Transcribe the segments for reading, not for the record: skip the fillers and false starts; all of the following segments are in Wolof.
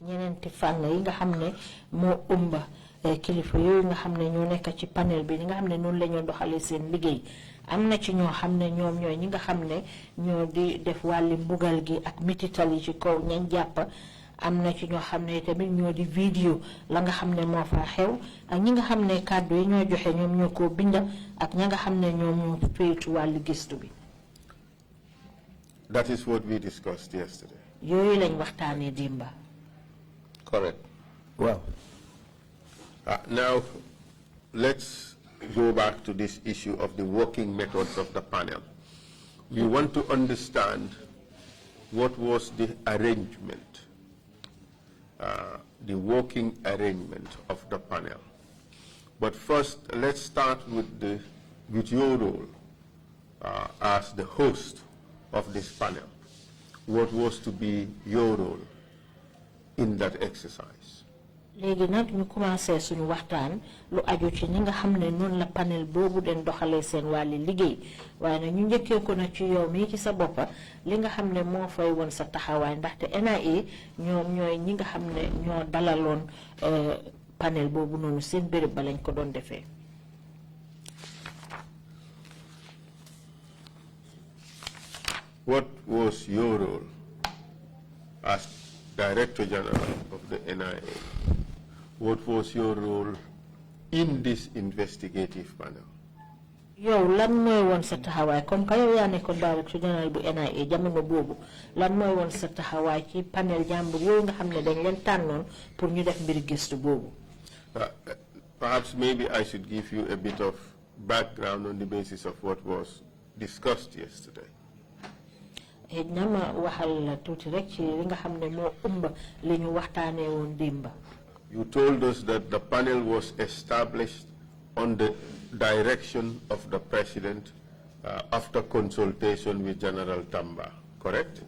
ñeneenti fànn yi nga xam ne moo ëmba kilifa yooyu nga xam ne ñoo nekk ci panel bi nga xam ne noonu la ñoo doxalee seen liggéey am na ci ñoo xam ne ñoom ñooy ñi nga xam ne ñoo di def wàlli mbugal gi ak mitital yi ci kaw ñañ jàpp am na ci ñoo xam ne tamit ñoo di vidéo la nga xam ne moo fa xew ak ñi nga xam ne kàddu yi ñoo joxe ñoom ñoo ko binda ak ña nga xam ne ñoom ñoo féetu wàlli gëstu bi. That is what we discussed yesterday. Yooyu lañ waxtaanee dimba. Correct. Well, now let's go back to this issue of the working methods of the panel. We want to understand what was the arrangement, the working arrangement of the panel. But first, let's start with your role as the host of this panel. What was to be your role in that exercise? Léegi nag ñu commencé suñu waxtaan lu aju ci ñi nga xam ne noonu la panel boobu den doxalee seen wàlli liggéey waaye nag ñu njëkkee ko nag ci yow mii ci sa boppa li nga xam ne moo fay woon sa taxawaay ndaxte NIA ñoom ñooy ñi nga xam ne ñoo dalaloon panel boobu noonu seen béréb ba lañ ko doon defee. What was your role as Director General of the NIA? What was your role in this investigative panel? Yow lan mooy woon sa taxawaay comme que yow yaa nekkoon Director General bu NIA jamono boobu lan mooy woon sa taxawaay ci panel jàmbur yooyu nga xam ne dañ leen tànnoon pour ñu def mbiri gëstu boobu. Perhaps maybe I should give you a bit of background on the basis of what was discussed yesterday. You told us that the panel was established on the direction of the President after consultation with General Tamba, correct?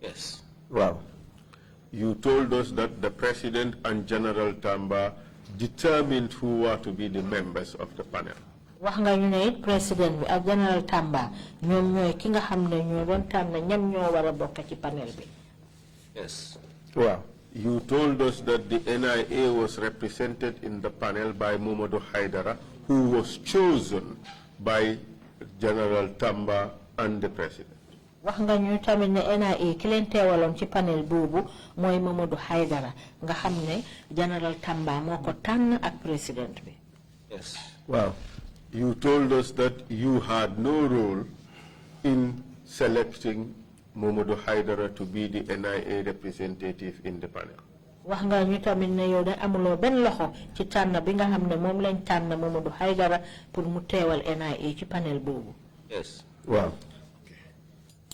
Yes. Wow. You told us that the President and General Tamba determined who were to be the members of the panel. President and General Tamba Yes. Wow. You told us that the NIA was represented in the panel by Mamadou Haidara, who was chosen by General Tamba and the President. wax nga ñu tamit ne NIA ki leen teewaloon ci panel boobu mooy Mamadou Haidara nga xam ne General Tamba moo ko tànn ak président bi. Yes. Wow. You told us that you had no role in selecting Mamadou Haidara to be the NIA representative in the panel. wax nga ñu tamit ne yow da amuloo benn loxo ci tànn bi nga xam ne moom lañ tànn Mamadou Haidara pour mu teewal NIA ci panel boobu. Yes. Wow.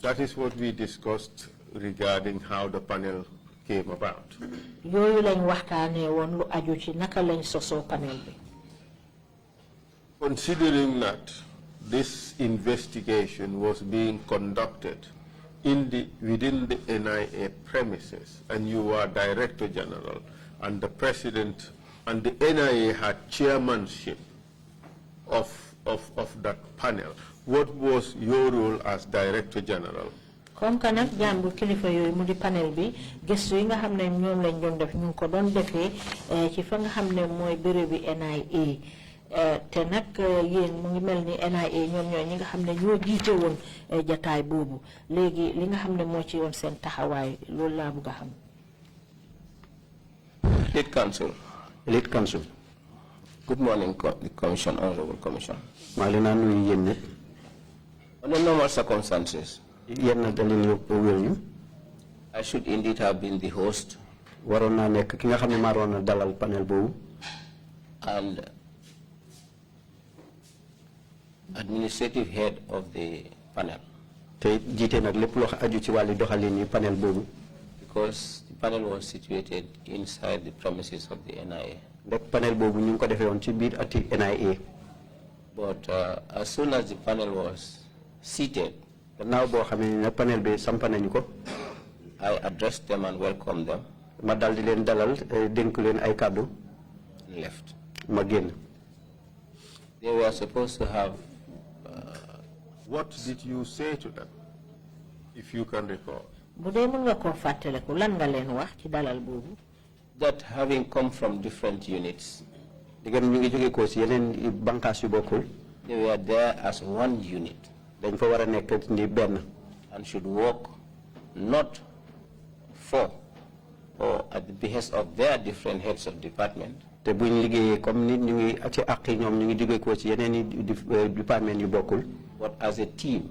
That is what we discussed regarding how the panel came about. Yooyu lañ waxtaanee woon lu aju ci naka lañ sosoo panel bi. Considering that this investigation was being conducted within the NIA premises, and you were Director General, and the President and the NIA had chairmanship of that panel, what was your role as Director General? Comme que nag jàmbu kilifa yooyu mu di panel bi gëstu yi nga xam ne ñoom lañ doon def ñu ko doon defee ci fa nga xam ne mooy béréb bi NIA te nag yéen mu ngi mel ni NIA ñoom ñooy ñi nga xam ne ñoo jiite woon jataay boobu léegi li nga xam ne moo ci woon seen taxawaay loolu laa bëgg a xam. Lead Counsel. Lead Counsel. Good morning, Commission, Honorable Commission. Malina nuyu yéen ñëpp. Under normal circumstances, I should indeed have been the host and administrative head of the panel. Because the panel was situated inside the premises of the NIA. But as soon as the panel was seated, I addressed them and welcomed them. And left. They were supposed to have... what did you say to them, if you can recall? That having come from different units, they were there as one unit and should work not for or at the behest of their different heads of department, but as a team,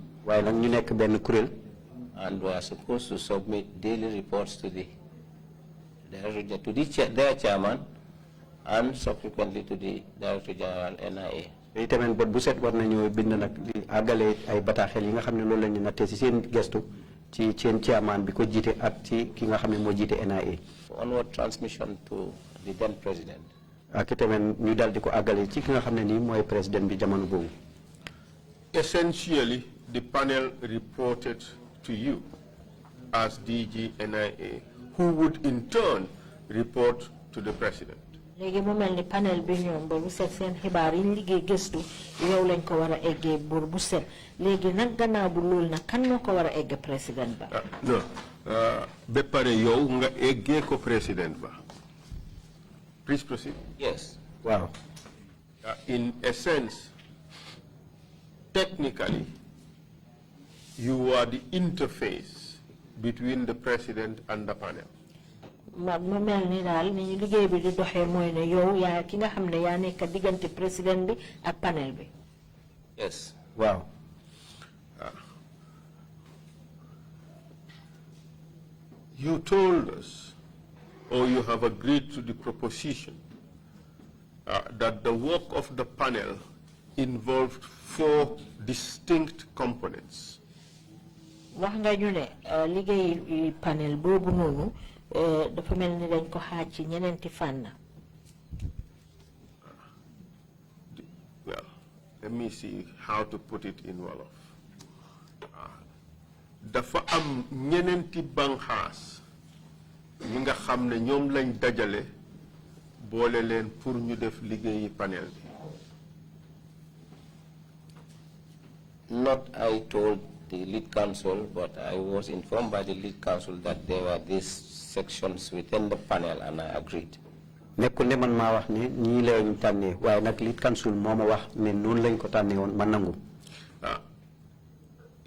and were supposed to submit daily reports to their chairman and subsequently to the Director General NIA. Onward transmission to the then president. Essentially, the panel reported to you as DG NIA, who would in turn report to the president. Panel bi ñoom ba bu set seen xibaar yi liggéey gëstu yow lañ ko war a eggee buur bu set léegi nag gannaaw bu loolu nag kan moo ko war a egg président ba. Non ba pare yow nga eggee ko président ba. Please proceed. Yes. Wow. In essence, technically, you are the interface between the president and the panel. Yes. Wow. You told us, or you have agreed to the proposition, that the work of the panel involved 4 distinct components. Panel dafa mel ni dañ ko xaaj ci ñeneenti fànn. Well, let me see how to put it in Wolof. Dafa am ñeneenti banxaas ñi nga xam ne ñoom lañ dajale boole leen pour ñu def liggéeyi panel bi. Not I told the lead counsel, but I was informed by the lead counsel that there were these sections within the panel, and I agreed. In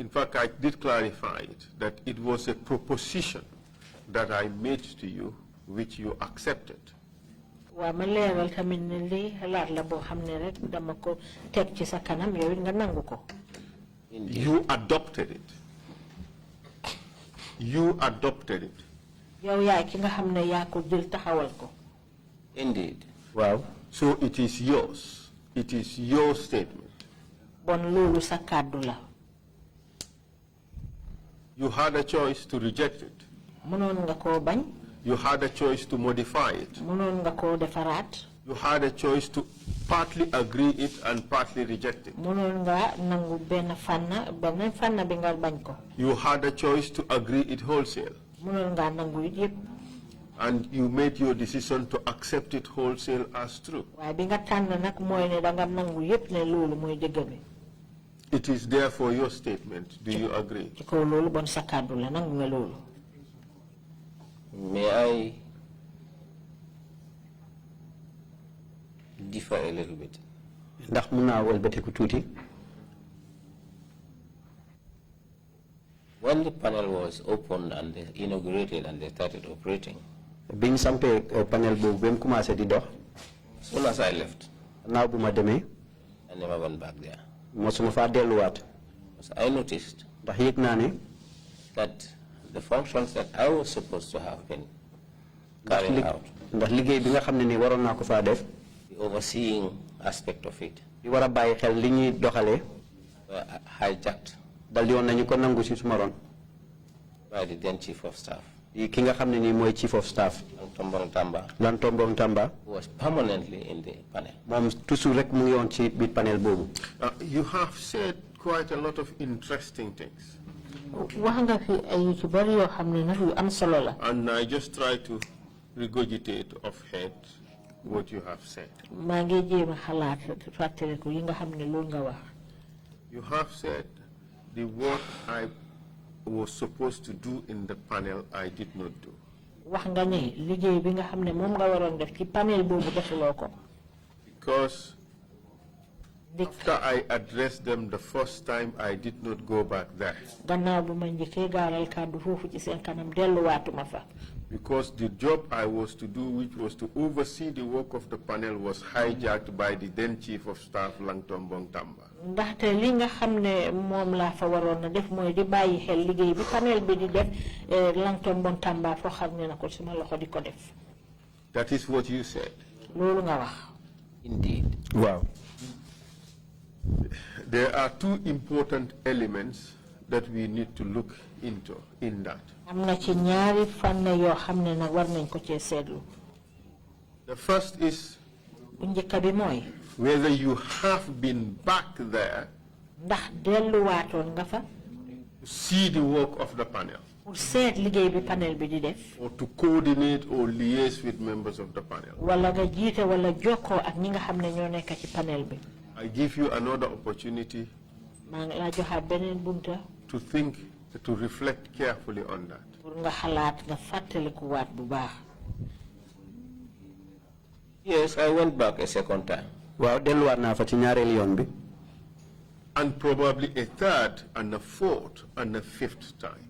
fact, I did clarify it, that it was a proposition that I made to you, which you accepted. You adopted it. You adopted it. Indeed. Wow. So it is yours. It is your statement. You had a choice to reject it. You had a choice to modify it. You had a choice to partly agree it and partly reject it. You had a choice to agree it wholesale. And you made your decision to accept it wholesale as true. It is therefore your statement. Do you agree? May I differ a little bit? When the panel was opened and they inaugurated and they started operating, as soon as I left, I never went back there. Because I noticed that the functions that I was supposed to have been carrying out, the overseeing aspect of it, were hijacked by the then Chief of Staff. Chief of Staff Lantombong Tamba was permanently in the panel. You have said quite a lot of interesting things. And I just try to regurgitate off head what you have said. You have said the work I was supposed to do in the panel, I did not do. Because after I addressed them the first time, I did not go back there. Because the job I was to do, which was to oversee the work of the panel, was hijacked by the then Chief of Staff, Langton Bontamba. That is what you said. Indeed. Wow. There are two important elements that we need to look into in that. The first is whether you have been back there to see the work of the panel, or to coordinate or liaise with members of the panel. I give you another opportunity to think, to reflect carefully on that. Yes, I went back a second time. And probably a third and a fourth and a fifth time.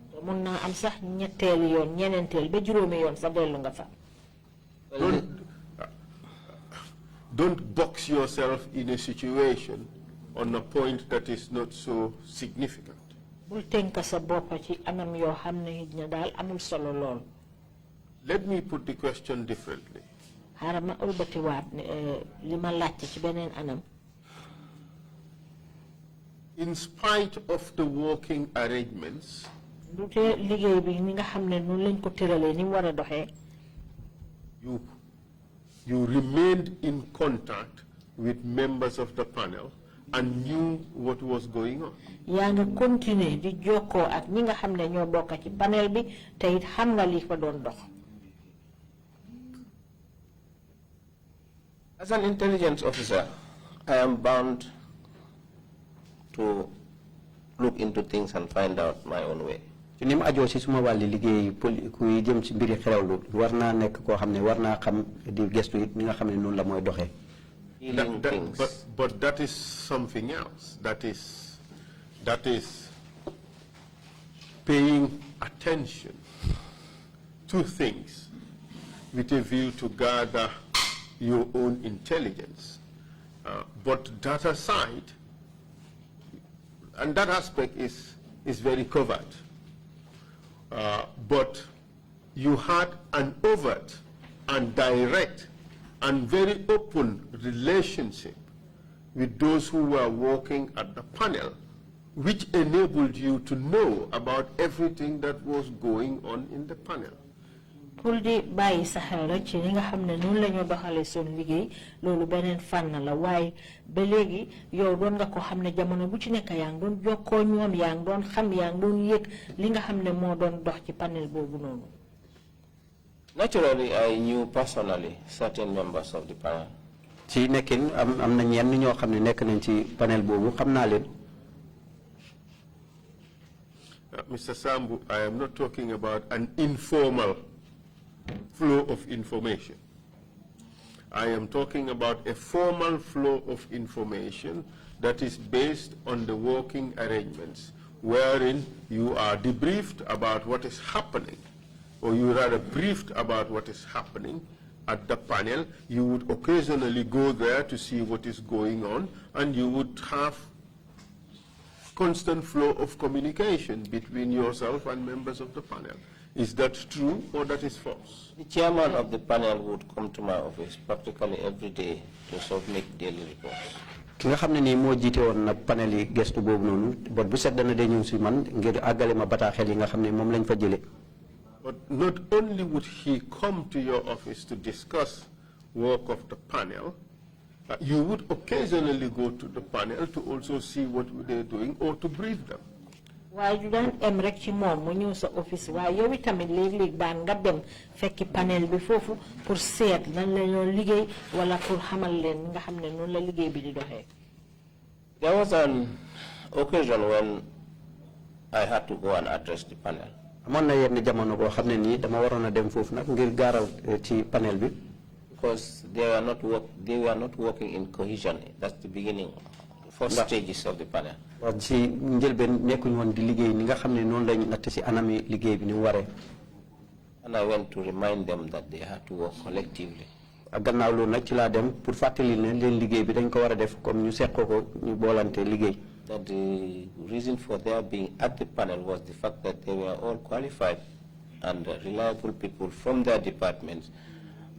Don't box yourself in a situation on a point that is not so significant. Let me put the question differently. In spite of the working arrangements, you remained in contact with members of the panel and knew what was going on. As an intelligence officer, I am bound to look into things and find out my own way. But that is something else. That is paying attention to things with a view to gather your own intelligence. But that aside, and that aspect is very covert. But you had an overt and direct and very open relationship with those who were working at the panel, which enabled you to know about everything that was going on in the panel. Pour di bàyyi sa xel rek ci li nga xam ne noonu la ñu doxalee seen liggéey loolu beneen fànn la waaye ba léegi yow doon nga ko xam ne jamono bu ci nekk yaa ngi doon jokkoo ñoom yaa ngi doon xam yaa ngi doon yëg li nga xam ne moo doon dox ci panel boobu noonu. Naturally, I knew personally certain members of the panel. ci nekkin am na ñenn ñoo xam ne nekk nañ ci panel boobu xam naa leen. Mr. Sambou, I am not talking about an informal flow of information. I am talking about a formal flow of information that is based on the working arrangements, wherein you are debriefed about what is happening, or you are briefed about what is happening at the panel. You would occasionally go there to see what is going on, and you would have constant flow of communication between yourself and members of the panel. Is that true or that is false? The chairman of the panel would come to my office practically every day to submit daily reports. ki nga xam ne nii moo jiite woon nag panel yi gestu boobu noonu bot bu set dana dee ñëw si man ngir àggale ma bataaxel yi nga xam ne moom lañ fa jëlee. But not only would he come to your office to discuss work of the panel, you would occasionally go to the panel to also see what they're doing or to brief them. waaye du daan em rek ci moom mu ñëw sa office waaye yow itamit léeg-léeg daan nga dem fekki panel bi foofu pour seet lan la ñoo liggéey wala pour xamal leen nga xam ne noonu la liggéey bi di doxee. There was an occasion when I had to go and address the panel. amoon na yenn jamono boo xam ne nii dama waroon a dem foofu nag ngir gaaral ci panel bi. Because they were not working in cohesion. That's the beginning, the first stages of the panel. waaw ci njëlbeen nekkuñu woon di liggéey ni nga xam ne noonu lañ natt si anami liggéey bi ni mu waree. And I went to remind them that they had to work collectively. ak gannaaw loolu nag ci laa dem pour fàttali ne leen liggéey bi dañ ko war a def comme ñu seqoo ko ñu boolante liggéey. That the reason for their being at the panel was the fact that they were all qualified and reliable people from their departments,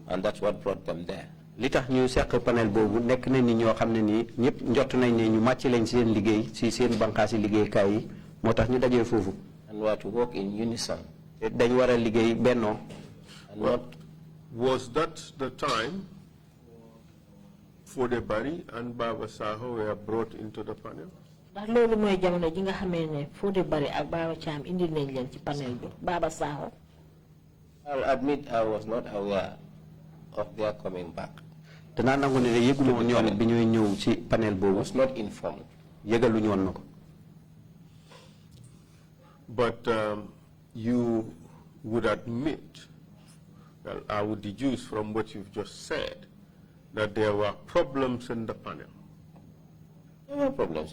and that's what brought them there. li tax ñu seq panel boobu nekk na ni ñoo xam ne nii ñëpp njott nañ ne ñu màcc lañ seen liggéey si seen bànqaasi liggéeykaay yi moo tax ñu dajee foofu. And we are to work in unison. dañ war a liggéey bennoo. And not. Was that the time Fode Barry and Baba Saho were brought into the panel? ndax loolu mooy jamono ji nga xamee ne Fode Barry ak Baba Cham indi nañ leen ci panel bi Baba Saho. I'll admit I was not aware of their coming back. danaa nangu ne yëguma woon ñoom bi ñuy ñëw ci panel boobu. Was not informed. yëgaluñu woon na ko. But you would admit, well, I would deduce from what you've just said, that there were problems in the panel. There were problems.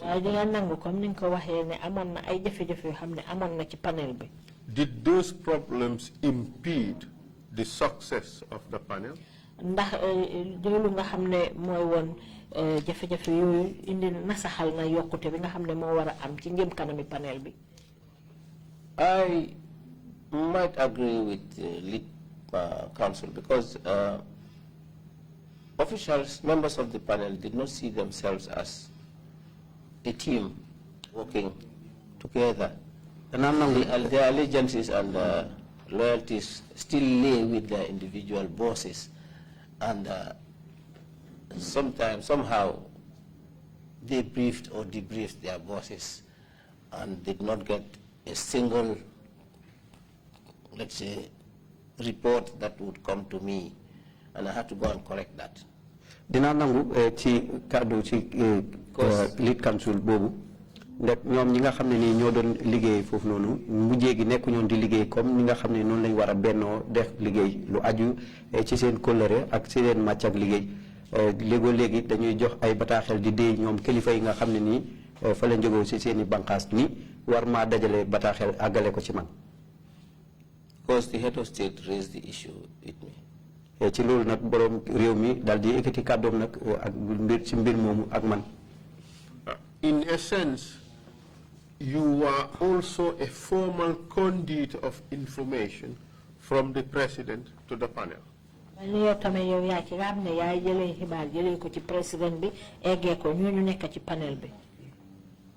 Did those problems impede the success of the panel? I might agree with the lead counsel because officials, members of the panel did not see themselves as a team working together. Their allegiances and loyalties still lay with their individual bosses, and somehow they briefed or debriefed their bosses and did not get a single, let's say, report that would come to me, and I had to go and correct that. Dina nangu ci kàddu ci lead council boobu ndax ñoom ñi nga xam ne nii ñoo doon liggéey foofu noonu mujjee gi nekku ñoon di liggéey comme ñi nga xam ne noonu lañ war a bennoo def liggéey lu aju ci seen kóllëre ak seen màcc ak liggéey léegoo léegi dañuy jox ay bataaxel di déy ñoom kilifa yi nga xam ne nii fa la jógoo si seen i bànqaas ni war maa dajale bataaxel àggale ko ci man. Because the head of state raised the issue with me. ci loolu nag borom réew mi daal di yëkkati kàddoom nag ak mbir ci mbir moomu ak man. In a sense, you are also a formal conduit of information from the president to the panel.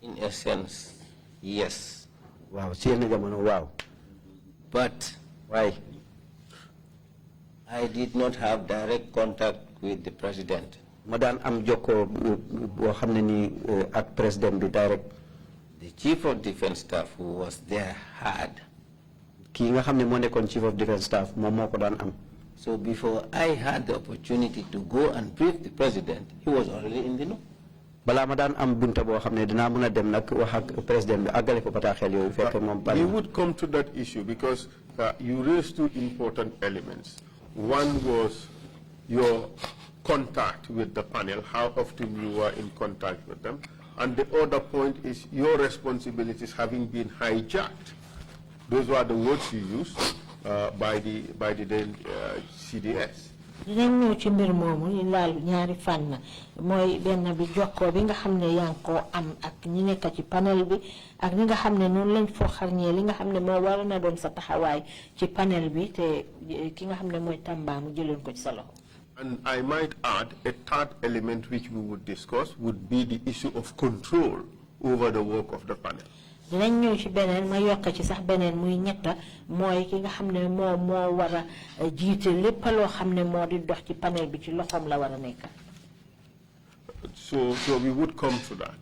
In a sense, yes. Wow, wow. But why? I did not have direct contact with the president. Madan am joko bo xamne ni ak president bi direct. The chief of defense staff who was there had. Ki nga xamne mo nekkon chief of defense staff mom moko dan am. So before I had the opportunity to go and brief the president, he was already in the know. Bala ma dan am bunta bo xamne dina mëna dem nak wax ak president bi agalé ko bataaxel yoyu fekk mom we would come to that issue because you raised two important elements. One was your contact with the panel, how often you were in contact with them, and the other point is your responsibilities having been hijacked. Those were the words you used by the then CDS. dinañ ñëw ci mbir moomu ñu laal ñaari fànn mooy benn bi jokkoo bi nga xam ne yaa ngi koo am ak ñi nekk ci panel bi ak ñi nga xam ne noonu lañ foo xarñee li nga xam ne moo war na doon sa taxawaay ci panel bi te ki nga xam ne mooy Tamba mu jëloon ko ci sa loxo. And I might add a third element which we would discuss would be the issue of control over the work of the panel. dinañ ñëw ci beneen ma yokk ci sax beneen muy ñetta mooy ki nga xam ne moo war a jiite lépp loo xam ne moo di dox ci panel bi ci loxoom la war a nekk. So we would come to that.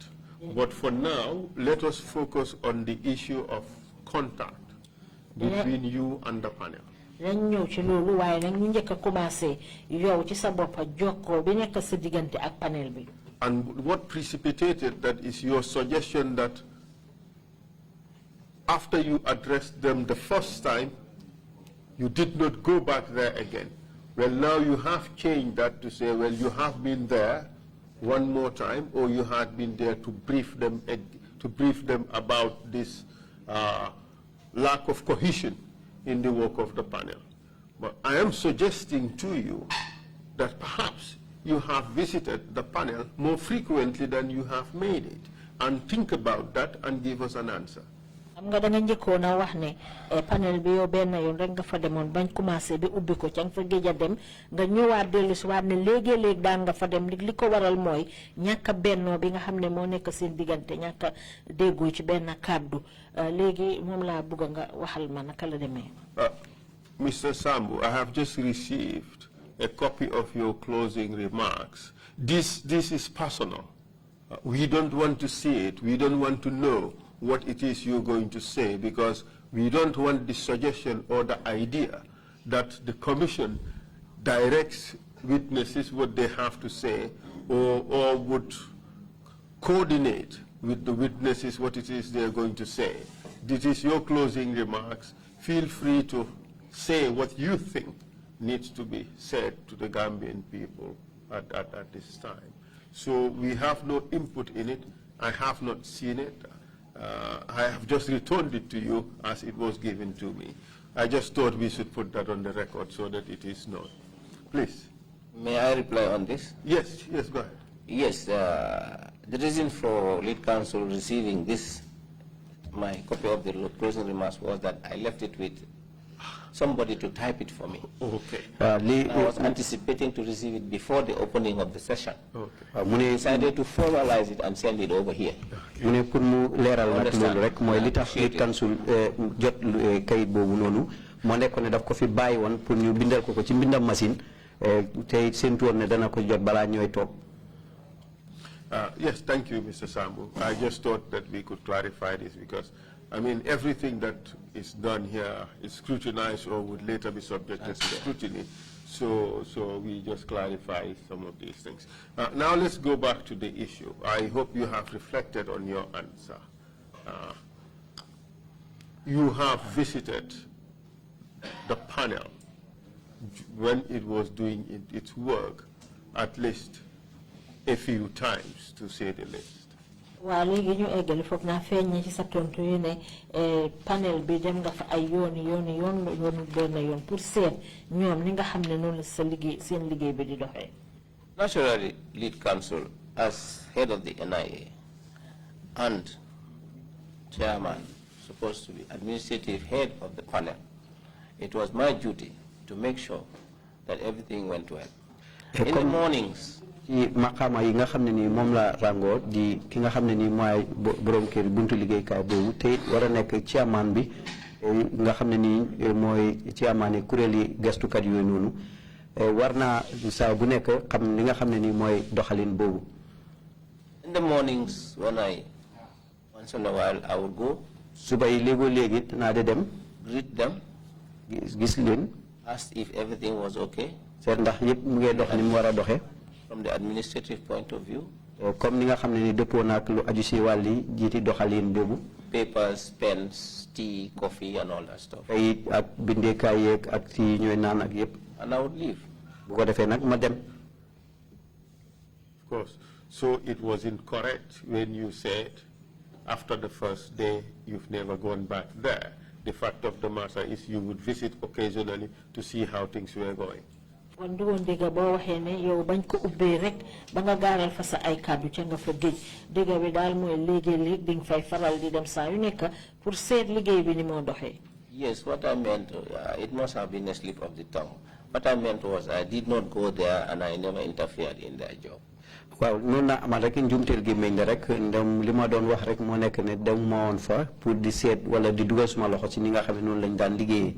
But for now, let us focus on the issue of contact between you and the panel. And what precipitated that is your suggestion that after you addressed them the first time, you did not go back there again. Well, now you have changed that to say, well, you have been there one more time, or you had been there to brief them about this lack of cohesion in the work of the panel. But I am suggesting to you that perhaps you have visited the panel more frequently than you have made it, and think about that and give us an answer. am nga da nga njëkkoon a wax ne panel bi yow benn yoon rek nga fa demoon bañ commencé bi ubbi ko ca nga fa géej a dem nga ñëwaat dellu si waat ne léegi-léegi daan nga fa dem li ko waral mooy ñàkk a bennoo bi nga xam ne moo nekk seen diggante ñàkk a déggoo ci benn kàddu léegi moom laa bëgg nga waxal ma naka la demee. Mr. Sambou, I have just received a copy of your closing remarks. This is personal. We don't want to see it. We don't want to know what it is you're going to say, because we don't want the suggestion or the idea that the commission directs witnesses what they have to say, or would coordinate with the witnesses what it is they're going to say. This is your closing remarks. Feel free to say what you think needs to be said to the Gambian people at this time. So we have no input in it. I have not seen it. I have just returned it to you as it was given to me. I just thought we should put that on the record so that it is known. Please. May I reply on this? Yes, go ahead. Yes, the reason for lead counsel receiving this, my copy of the closing remarks, was that I left it with somebody to type it for me. Okay. I was anticipating to receive it before the opening of the session. Okay. I decided to formalize it and send it over here. Pour mu leeral nag loolu rek mooy li tax lead counsel jot kayit boobu noonu moo nekkoon ne daf ko fi bàyyi woon pour ñu bindal ko ci mbindam machine te séntu woon ne dana ko jot balaa ñooy toog. Yes, thank you, Mr. Sambou. I just thought that we could clarify this because, I mean, everything that is done here is scrutinized or would later be subjected to scrutiny. So we just clarify some of these things. Now let's go back to the issue. I hope you have reflected on your answer. You have visited the panel when it was doing its work at least a few times, to say the least. Well, ñu eggal foog naa feeñ ci sa tontu yu ne panel bi dem nga fa ay yoon benn yoon pour seet ñoom ni nga xam ne noonu la sa liggéey seen liggéey bi di doxee. Naturally, lead counsel, as head of the NIA and chairman, supposed to be administrative head of the panel, it was my duty to make sure that everything went well. In the mornings, ci maqaama yi nga xam ne nii moom la rango di ki nga xam ne nii mooy borom kër buntu liggéeykaay boobu te war a nekk chairman bi nga xam ne nii mooy chairman yi kuréeli gestukat yooyu noonu war naa saa bu nekk xam li nga xam ne nii mooy doxalin boobu. In the mornings, when once in a while I would go. suba yi léegi naa de dem. Greet them. gis leen. Ask if everything was okay. seet ndax yëpp mu ngi dox ni mu war a doxee. From the administrative point of view. Comme ni nga xam ne ni dëppoo naak lu aju si wàlli jiiti doxalin boobu. Papers, pens, tea, coffee, and all that stuff. ay ak bindeekaay yeeg ak tii ñooy naan ak yëpp. And I would leave. bu ko defee nag ma dem. Of course. So it was incorrect when you said after the first day you've never gone back there. The fact of the matter is you would visit occasionally to see how things were going. kon dugoon dégg boo waxee ne yow bañ ko ubbee rek ba nga gaaral fa sa ay kàddu ca nga fa géej dégg bi daal mooy léegi-léeg di nga fay faral di dem saa yu nekk pour seet liggéey bi ni moo doxee. Yes, what I meant, it must have been a slip of the tongue. What I meant was I did not go there and I never interfered in their job. waaw noonu naa amaat rek njumteel gi meñ la rek ndem li ma doon wax rek moo nekk ne dem ma woon fa pour di seet wala di dugal suma loxo ci ni nga xam ne noonu lañ daan liggéeyee.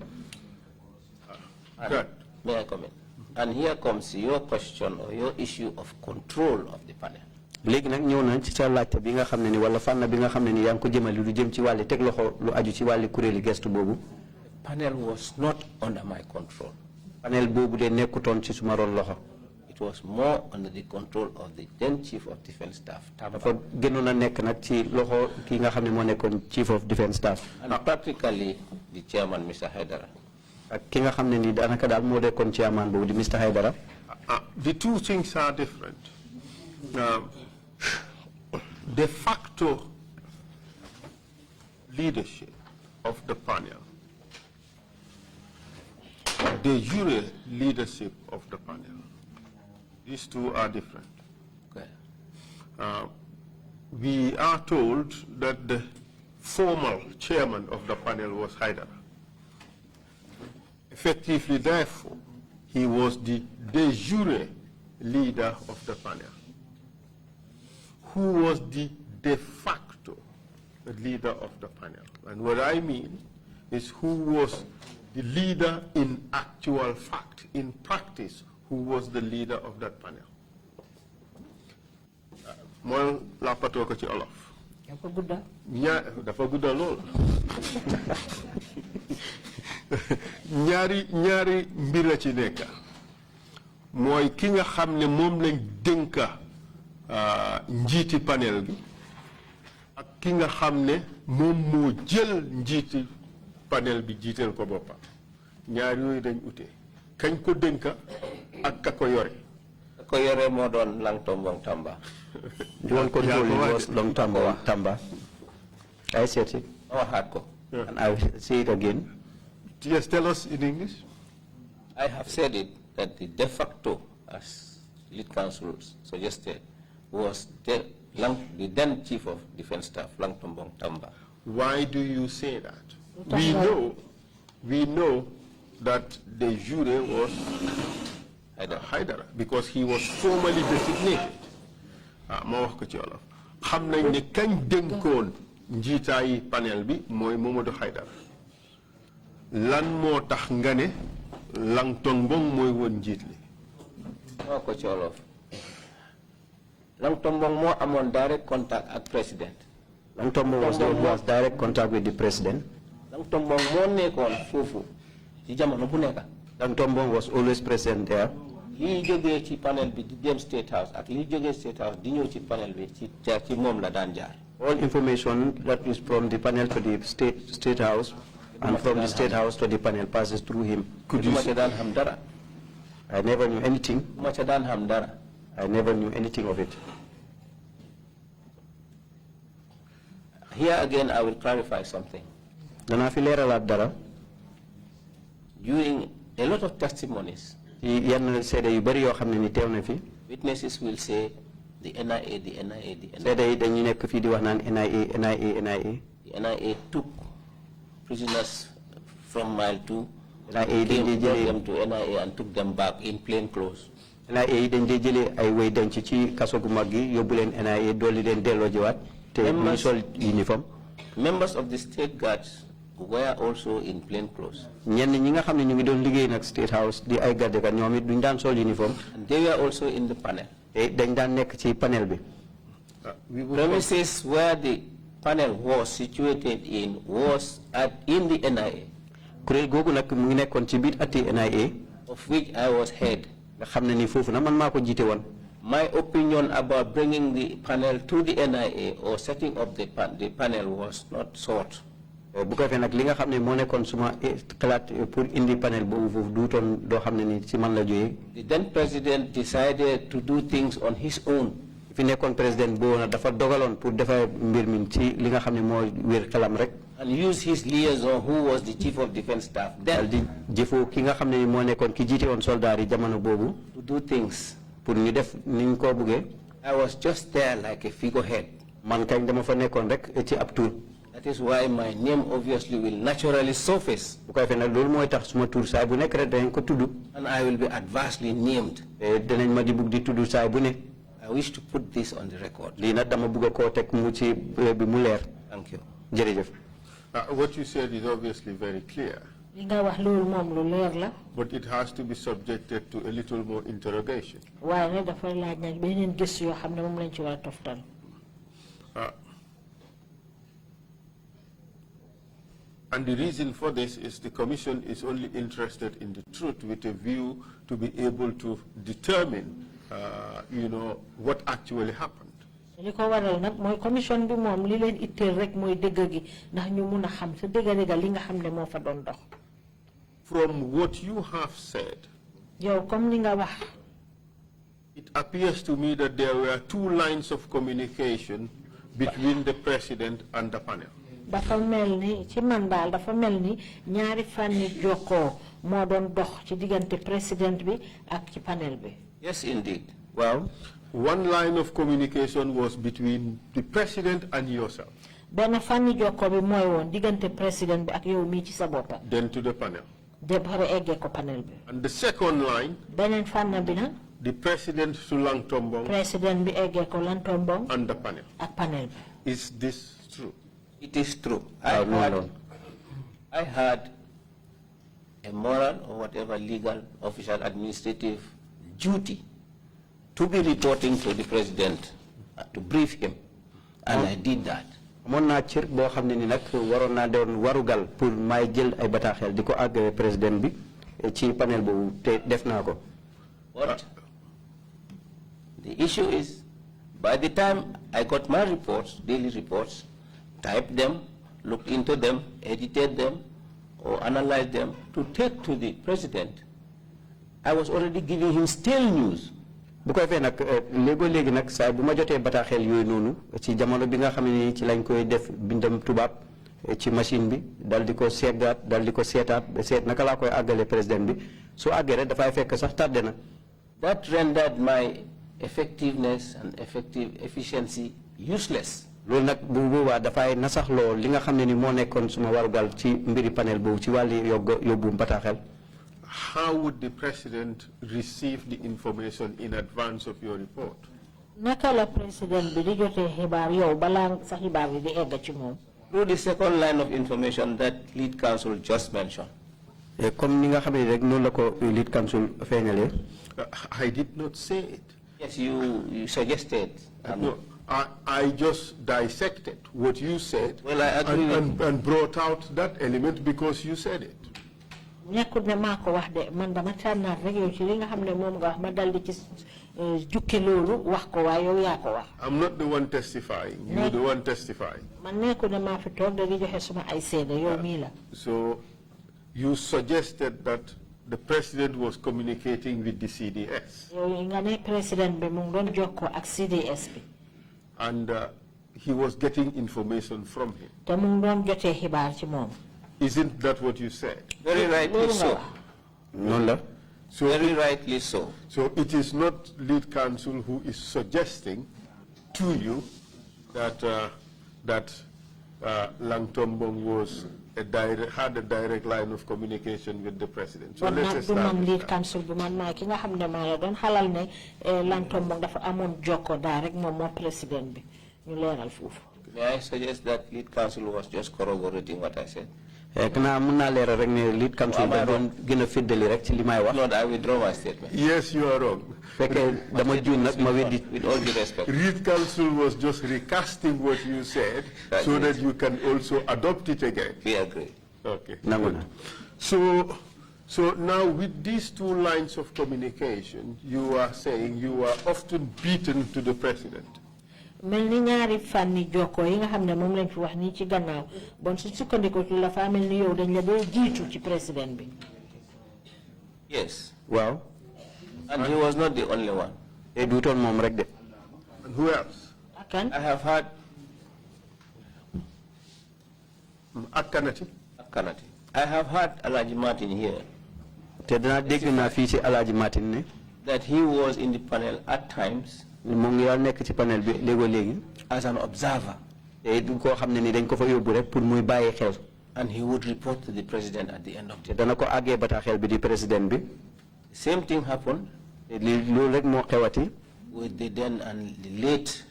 May I comment? And here comes your question or your issue of control of the panel. léegi nag ñëw nañ ci sa laajte bi nga xam ne ni wala fànn bi nga xam ne ni yaa ngi ko jëmale lu jëm ci wàlli teg loxo lu aju ci wàlli kuréeli gestu boobu. Panel was not under my control. Panel boobu de nekkutoon ci suma ron loxo. It was more under the control of the then Chief of Defence Staff. dafa gënoon a nekk nag ci loxo ki nga xam ne moo nekkoon Chief of Defence Staff. And practically the chairman, Mr. Haidara. ak ki nga xam ne ni daanaka daal moo nekkoon chairman boobu di Mr. Haidara. The two things are different. De facto leadership of the panel, de jure leadership of the panel. These two are different. Okay. We are told that the formal chairman of the panel was Haidara. Effectively, therefore, he was the de jure leader of the panel. Who was the de facto leader of the panel? And what I mean is who was the leader in actual fact, in practice, who was the leader of that panel? Mo la pato ko ci olof. Dafa gudda. Dafa gudda lool. ñaari mbir la ci nekk mooy ki nga xam ne moom lañ dénka njiiti panel bi ak ki nga xam ne moom moo jël njiiti panel bi jiital ko boppam ñaar yooyu dañ ute kañ ko dénka ak ka ko yore. Ka ko yore moo doon Lang Tombong Tamba. The one controlling was Long Tamba. I said it. And I will say it again. Yes, tell us in English. I have said it that the de facto, as lead counsel suggested, was the then Chief of Defence Staff, Lang Tombong Tamba. Why do you say that? We know that the jure was Haidara because he was formally designated. Ma wax ko ci wolof xam nañ ne kañ dénkoon njiitaayi panel bi mooy Mamadou Haidara lan moo tax nga ne Lang Tombong mooy woon njiit li. Ma ko ci wolof Lang Tombong moo amoon direct contact ak president. Lang Tombong was direct contact with the president. Lang Tombong moo nekkoon foofu ci jamono bu nekk. Lang Tombong was always present there. Li jógee ci panel bi di dem State House ak li jógee State House di ñëw ci panel bi ci moom la daan jaar. All information that is from the panel to the state house and from the State House to the panel passes through him. Could you say daan xam dara? I never knew anything. Ma ca daan xam dara. I never knew anything of it. Here again I will clarify something. Dana fi leeralaat dara. During a lot of testimonies, witnesses will say the NIA, the NIA, the NIA. The NIA took prisoners from Mile 2, brought them to NIA and took them back in plain clothes. Members of the state guards were also in plain clothes. State House uniform. And they were also in the panel. Premises where the panel was situated in was in the NIA, of which I was head. My opinion about bringing the panel to the NIA or setting up the panel was not sought. The then president decided to do things on his own. And use his liaison, who was the Chief of Defence Staff then, to do things. I was just there like a figurehead. That is why my name obviously will naturally surface. And I will be adversely named. I wish to put this on the record. Thank you. What you said is obviously very clear. But it has to be subjected to a little more interrogation. And the reason for this is the Commission is only interested in the truth with a view to be able to determine, what actually happened. From what you have said, it appears to me that there were 2 lines of communication between the President and the panel. Dafa melni ci man dal dafa melni ñaari fanni joko mo don dox ci digante president bi ak ci panel bi. Yes, indeed. Well, one line of communication was between the President and yourself. Ben fanni joko bi moy won digante president bi ak yow mi ci sa boppa. Then to the panel. De bare egge ko panel bi. And the second line, benen fanna bi nak the President to Langtombong. President bi egge ko Langtombong and the panel. Ak panel bi. Is this true? It is true. I had a moral or whatever legal, official, administrative duty to be reporting to the President, to brief him, and I did that. Monna cër boo xam ne ni nag waroon naa doon warugal pour may jël ay bataaxel di ko àggale président bi ci panel boobu te def naa ko. But the issue is, by the time I got my reports, daily reports, typed them, looked into them, edited them, or analyzed them to take to the President, I was already giving him stale news. bu koy fee nag léegoo-léegi nag saa bu ma jotee bataaxel yooyu noonu ci jamono bi nga xam ne ci lañ koy def bindam tubaab ci machine bi dal di ko seggaat dal di ko seetaat seet naka laa koy àggale président bi su àggee rek dafay fekk sax tardé na. That rendered my effectiveness and efficiency useless. loolu nag bu boobaa dafay nasaxloo li nga xam ne ni moo nekkoon suma warugal ci mbiri panel boobu ci wàlli yóbbu bataaxel. How would the President receive the information in advance of your report? Naka la President bi di jotee xibaar yow balaa sa xibaar bi di egg ci moom. Through the second line of information that lead counsel just mentioned. Comme ni nga xam ne rek noonu la ko lead counsel feeñalee. I did not say it. Yes, you suggested. No, I just dissected what you said. Well, I agree and brought out that element because you said it. Nekkul ne maa ko wax de man dama tànnaat rek yow ci li nga xam ne moom nga wax ma dal di ci jukki loolu wax ko waaye yow yaa ko wax. I'm not the one testifying. You're the one testifying. Man nekkul ne maa fi toog da di joxe suma ay seede yow mii la. So you suggested that the President was communicating with the CDS. Yow nga ne President bi mu ngi doon jokkoo ak CDS bi. And he was getting information from him. Te mu ngi doon jotee xibaar ci moom. Isn't that what you said? Very rightly so. No. So very rightly so. So it is not lead counsel who is suggesting to you that Langtombong had a direct line of communication with the President. So let's establish lead counsel bu man maa ki nga xam ne maa la doon xalal ne Langtombong dafa amoon jokko direct moom moo President bi ñu leeral foofu. May I suggest that lead counsel was just corroborating what I said? Kana mun naa leeral rek ne lead counsel da doon gën a fiddali rek ci li may wax. No, I withdraw my statement. Yes, you are wrong. Fekkee dama juum nag ma weddi. With all due respect. Lead counsel was just recasting what you said so that you can also adopt it again. We agree. Okay. Nanguna. So now with these 2 lines of communication, you are saying you are often beaten to the President. Mel ni ñaari fanni joko yi nga xam ne moom lañ fi wax nii ci gannaaw bon su sukkandiko ci la fa mel ni yow dañ la dee jiitu ci président bi. Yes. Wow. And he was not the only one. Et duutoon moom rek de. And who else? Akan. I have had Akanati. I have had Alaji Martin here. Te dana dégg naa fii ci Alaji Martin ne. That he was in the panel at times. Mu ngi nekk ci panel bi léegoo-léegi. As an observer. te du koo xam ne ni dañ ko fa yóbbu rek pour muy bàyyi xel. And he would report to the president at the end of the day. dana ko àggee bataaxel bi di président bi. Same thing happened. loolu rek moo xewati. With the then and the late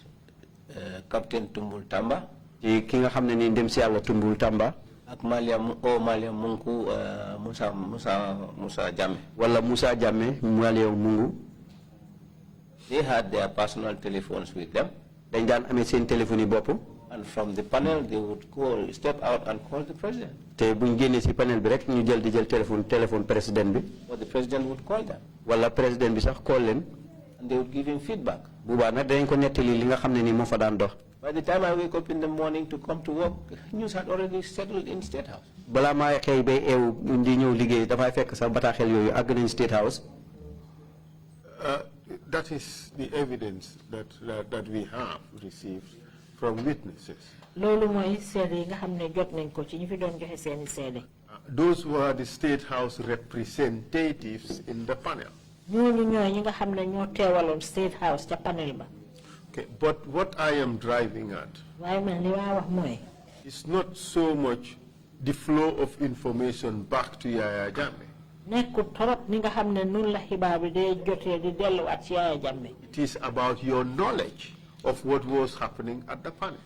Captain Tumbul Tamba. ci ki nga xam ne ni ndem si yàlla Tumbul Tamba. ak Maliam Mungu Musa Jammeh. Wala Musa Jammeh Maliam Mungu. They had their personal telephones with them. Dañ daan amé seen téléphone yi bopp. And from the panel, they would step out and call the president. Te buñ génné ci panel bi rek ñu jël di jël téléphone président bi. Or the president would call them. Wala président bi sax call leen. And they would give him feedback. Bu ba nak dañ ko nettali li nga xamné ni mo fa daan dox. By the time I wake up in the morning to come to work, news had already settled in State House. Bala ma xey bay ew di ñew liggéey da fay fekk sax bataxel yoyu ag nañ State House. That is the evidence that we have received from witnesses. Those were the State House representatives in the panel. Okay, but what I am driving at is not so much the flow of information back to Yaya Jammeh. It is about your knowledge of what was happening at the panel.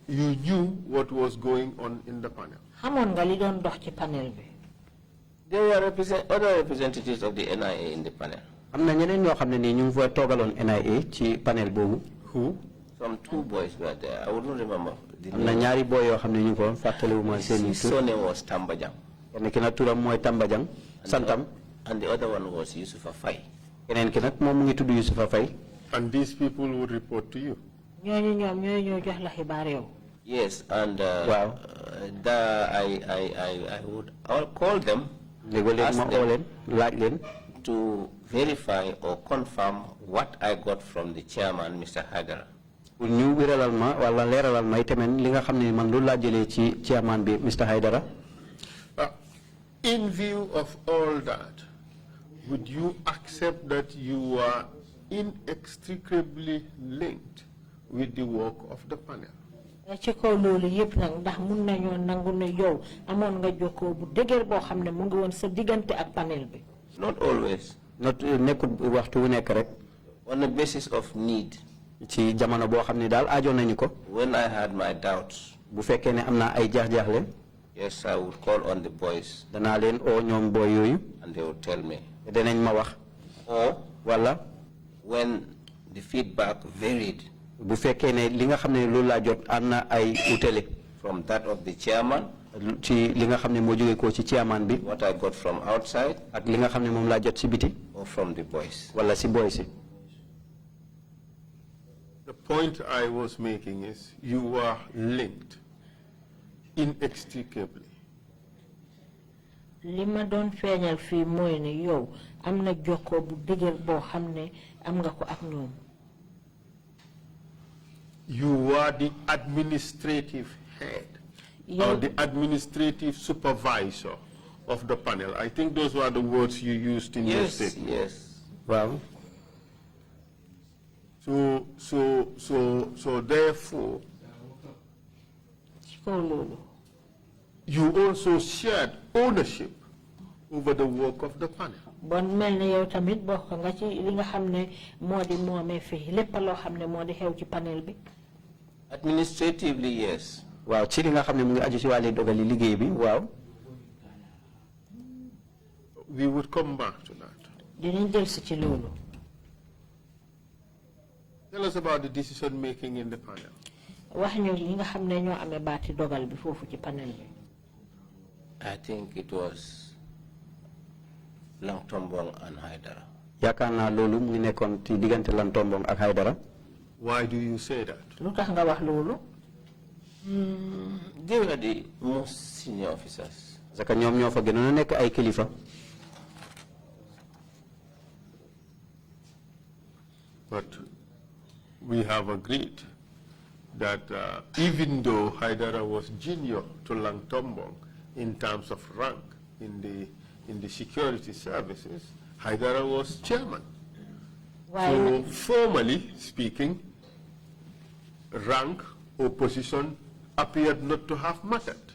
You knew what was going on in the panel. There were other representatives of the NIA in the panel. Who? Some two boys were there. I wouldn't remember. His surname was Tambajang. And the other one was Yusufa Fai. And these people would report to you? Yes, and I would call them, ask them to verify or confirm what I got from the chairman, Mr. Haidara. In view of all that, would you accept that you are inextricably linked with the work of the panel? Not always. Not on the basis of need. When I had my doubts, yes, I would call on the boys. And they would tell me. Or when the feedback varied from that of the chairman, what I got from outside, or from the boys. The point I was making is you are linked inextricably. Lima don feñal fi moy ne yow amna joko bu deuguer bo xamne am nga ko ak ñoom. You are the administrative head or the administrative supervisor of the panel. I think those were the words you used in your statement. Yes. Well. So therefore, you also shared ownership over the work of the panel. Bon melni yow tamit bokk nga ci li nga xamne modi momé fi lepp lo xamne modi xew ci panel bi. Administratively, yes. Waaw ci li nga xamne mu ngi aju ci walé dogali liggéey bi waaw. We would come back to that. Dinañ jël ci lolu. Tell us about the decision making in the panel. Wax ñu li nga xamne ñoo amé baati dogal bi fofu ci panel bi. I think it was Langtombong and Haidara. Yakarna lolu mu ngi nekkon ci digënté Langtombong ak Haidara. Why do you say that? Lutax nga wax lolu? They were the most senior officers. Zaka ñom ñoo fa gënoon nekk ay kilifa. But we have agreed that even though Haidara was junior to Langtombong in terms of rank in the security services, Haidara was chairman. So formally speaking, rank or position appeared not to have mattered.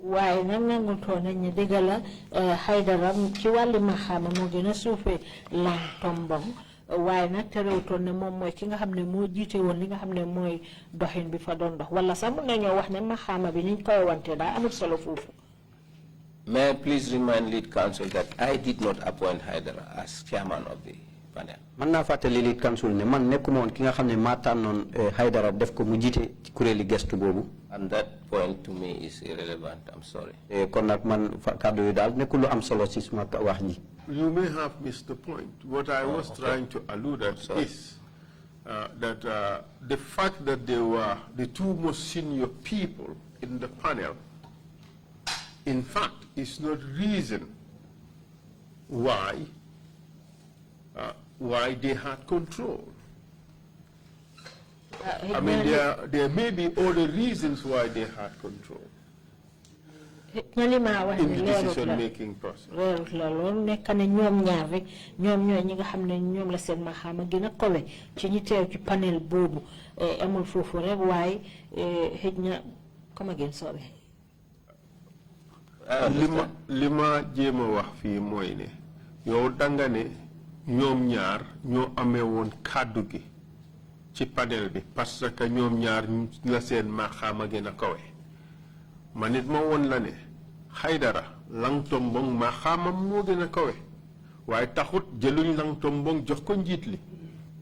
Why nangu tona ni degala Haidara ci wali mahama mo gëna soufé Langtombong waaye nag terewutoon ne moom mooy ki nga xam ne moo jiite woon li nga xam ne mooy doxin bi fa doon dox wala sax mun nañoo wax ne maxaama bi niñ koy wante daa amul solo foofu. May I please remind lead counsel that I did not appoint Haidara as chairman of the panel. Man naa fàttali lead counsel ne man nekkuma woon ki nga xam ne maa tànnoon Haidara def ko mu jiite ci kuréeli gestu boobu. And that point to me is irrelevant. I'm sorry. Kon nag man kàddu yu daal nekkul lu am solo ci suma wax ji. You may have missed the point. What I was trying to allude at is that the fact that they were the two most senior people in the panel, in fact, is not reason why they had control. I mean, there may be other reasons why they had control in the decision-making process. Come again, sorry. Lima jéema wax fii mooy ne yow danga ne ñoom ñaar ñoo amee woon kàddu gi ci panel bi parce que ñoom ñaar la seen maxaama gën a kawe man it ma woon la ne Haidara Langtombong maxaamam moo gën a kawe waaye taxut jëluñ Langtombong jox ko njiit li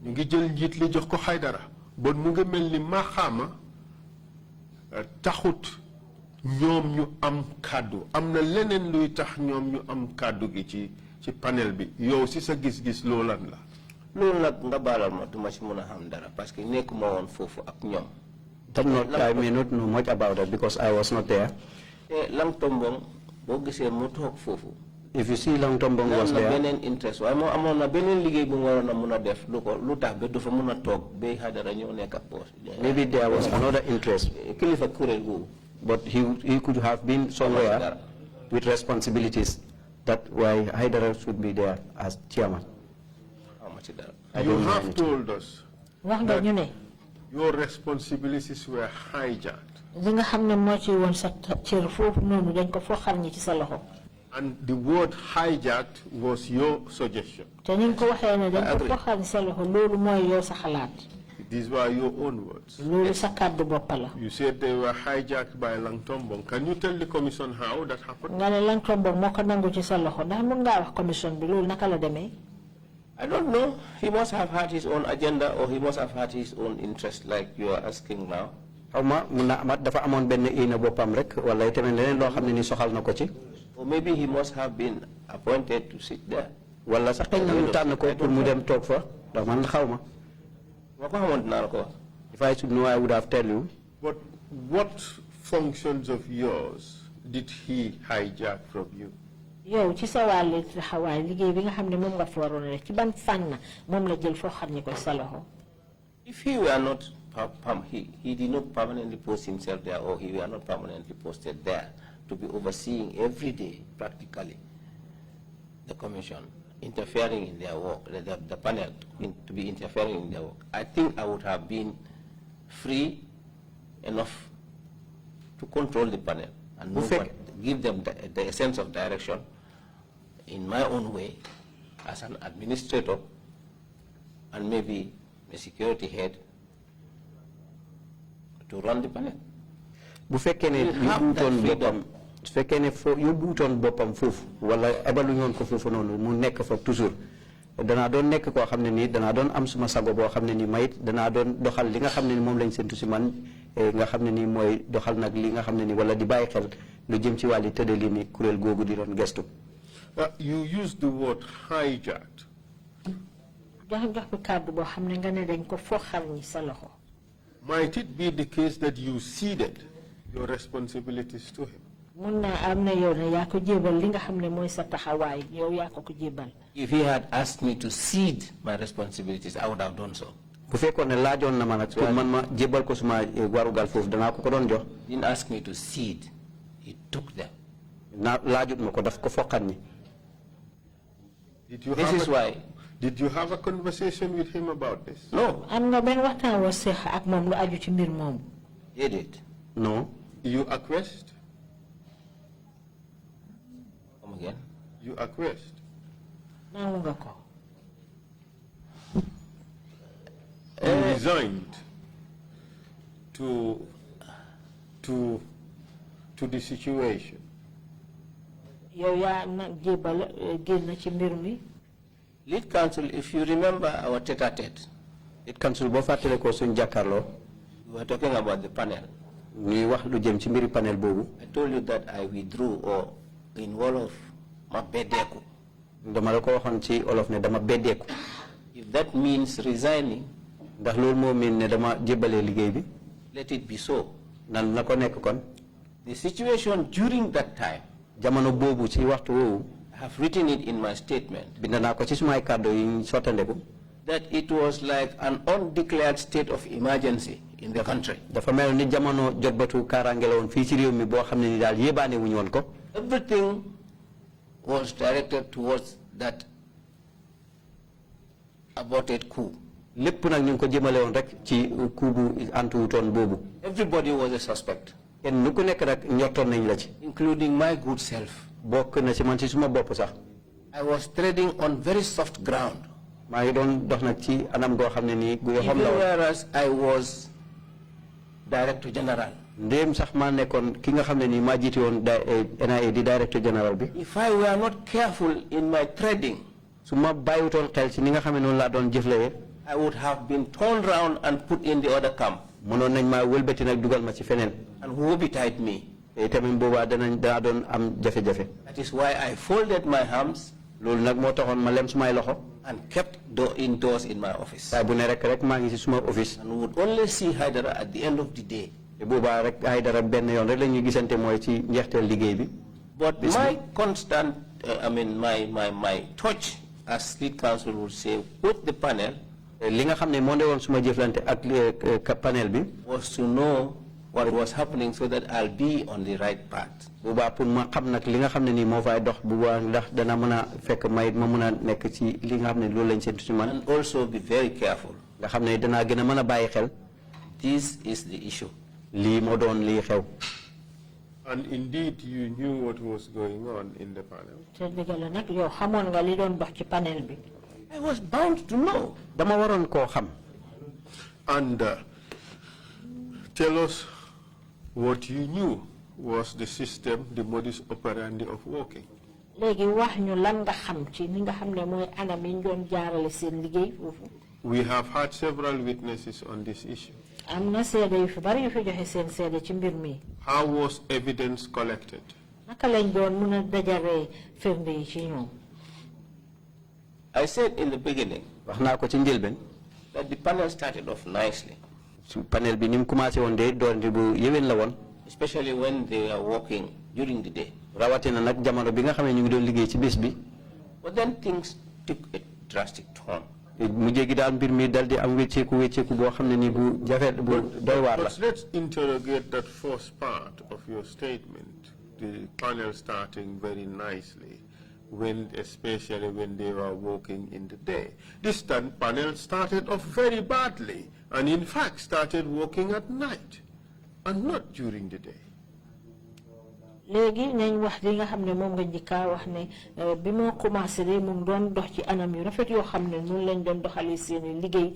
ñu ngi jël njiit li jox ko Haidara bon mu ngi mel ni maxaama taxut ñoom ñu am kàddu am na leneen luy tax ñoom ñu am kàddu gi ci panel bi yow si sa gis-gis loolan la. loolu nag nga baalal ma duma ci mën a xam dara parce que nekkuma woon foofu ak ñoom. I may not know much about it because I was not there. Langtombong boo gisee mu toog foofu. If you see Langtombong was there. beneen interest waaye moo amoon na beneen liggéey bu mu waroon a mun a def lu tax ba du fa mun a toog ba Haidara ñëw nekk ak boss. Maybe there was another interest. Kilifa kuréel googu. But he could have been somewhere with responsibilities. That's why Haidara should be there as chairman. You have told us that your responsibilities were hijacked. And the word hijacked was your suggestion. These were your own words. You said they were hijacked by Langtombong. Can you tell the commission how that happened? I don't know. He must have had his own agenda or he must have had his own interest like you are asking now. Or maybe he must have been appointed to sit there. If I should know, I would have tell you. But what functions of yours did he hijack from you? If he were not, he did not permanently post himself there, or he were not permanently posted there to be overseeing every day, practically, the commission, interfering in their work, the panel to be interfering in their work, I think I would have been free enough to control the panel and give them the sense of direction in my own way as an administrator and maybe a security head to run the panel. Bu fekkene yóbbuutoon boppam su fekkene yóbbuutoon boppam foofu wala ebaluñoon ko foofu noonu mu nekk fa toujours danaa doon nekk koo xam ne nii danaa doon am suma sago boo xam ne nii mayit danaa doon doxal li nga xam ne ni moom lañ séntu si man nga xam ne nii mooy doxal nag li nga xam ne nii wala di bàyyi xel lu jëm ci wàlli tëddali ni kuréel googu di doon gestu. You used the word hijacked. Might it be the case that you ceded your responsibilities to him? If he had asked me to cede my responsibilities, I would have done so. Didn't ask me to cede, he took them. This is why. Did you have a conversation with him about this? No. He did. No. You acquiesced? Come again? You acquiesced? You resigned to the situation. Lead counsel, if you remember our tete-a-tete, lead counsel bo fatale ko suñ jakarlo we were talking about the panel. ñuy wax lu jëm ci mbiri panel bobu. I told you that I withdrew or in Wolof ma beddeku. Dama la ko waxon ci Wolof ne dama beddeku. If that means resigning, ndax lool mo mean ne dama jébalé liggéey bi, let it be so. nan nako nek kon. The situation during that time, jamono bobu ci waxtu wowu, I have written it in my statement, bindana ko ci sumay cadeau yi sotandeku, that it was like an undeclared state of emergency in the country. dafa mel ni jamono jotbatu karangé la won fi ci réew mi bo xamné ni dal yébané wuñ won ko. Everything was directed towards that aborted coup. Lepp nak ñu ko jëmalé won rek ci coup bu antu ton bobu. Everybody was a suspect, Ken nu ko nek nak ñorton nañ la ci, including my good self. bok na ci man ci suma bop sax. I was treading on very soft ground. Ma ngi don dox nak ci anam go xamné ni gu yoxam la won. Whereas I was Director General. Ndem sax ma nekkon ki nga xamné ni ma jiti won NIA di Director General bi. If I were not careful in my treading, Suma bayiwuton xel ci ni nga xamné non la doon jëflé, I would have been turned round and put in the other camp. mënon nañ ma wëlbeuti nak dugal ma ci fenen. And who betide me? Té tamit boba da doon am jafé-jafé. That is why I folded my hands Lool nak mo taxone ma lem sumay loxo. and kept indoors in my office. Say bu ne rek ma ngi ci suma office. And would only see Haidara at the end of the day. Té boba rek ay dara ben yoon rek lañuy gisante moy ci ñextel liggéey bi. But my constant, my touch, as lead counsel would say, with the panel, Li nga xamné mo ndewon suma jëflante ak panel bi was to know what was happening so that I'll be on the right path. boba pour ma xam nak li nga xamné ni mo fay dox bu wa ndax dana mëna fekk may ma mëna nek ci li nga xamné loolu lañ sentu ci man. And also be very careful. Nga xamné dana gëna mëna bayyi xel. This is the issue. Li mo doon li xew. And indeed, you knew what was going on in the panel. I was bound to know. Dama waron ko xam. And tell us what you knew was the system, the modus operandi of working. We have had several witnesses on this issue. How was evidence collected? I said in the beginning Waxna ko ci njëlben that the panel started off nicely, panel bi nim commencé won de doonte bu yewen la won, especially when they are working during the day. rawatina nak jamono bi nga xamé ñu ngi doon liggéey ci bés bi. But then things took a drastic turn. Mu jégi daal mbir mi daldi am wécceeku boo xam ne ni bu jafe bu doy waar la. But let's interrogate that first part of your statement, the panel starting very nicely, especially when they were working in the day. This panel started off very badly, and in fact started working at night, and not during the day. Léegi nañ wax li nga xam ne moom nga njëkka wax ne bi moo commencé de mu doon dox ci anam yu rafet yoo xam ne noonu lañ doon doxali seeni liggéey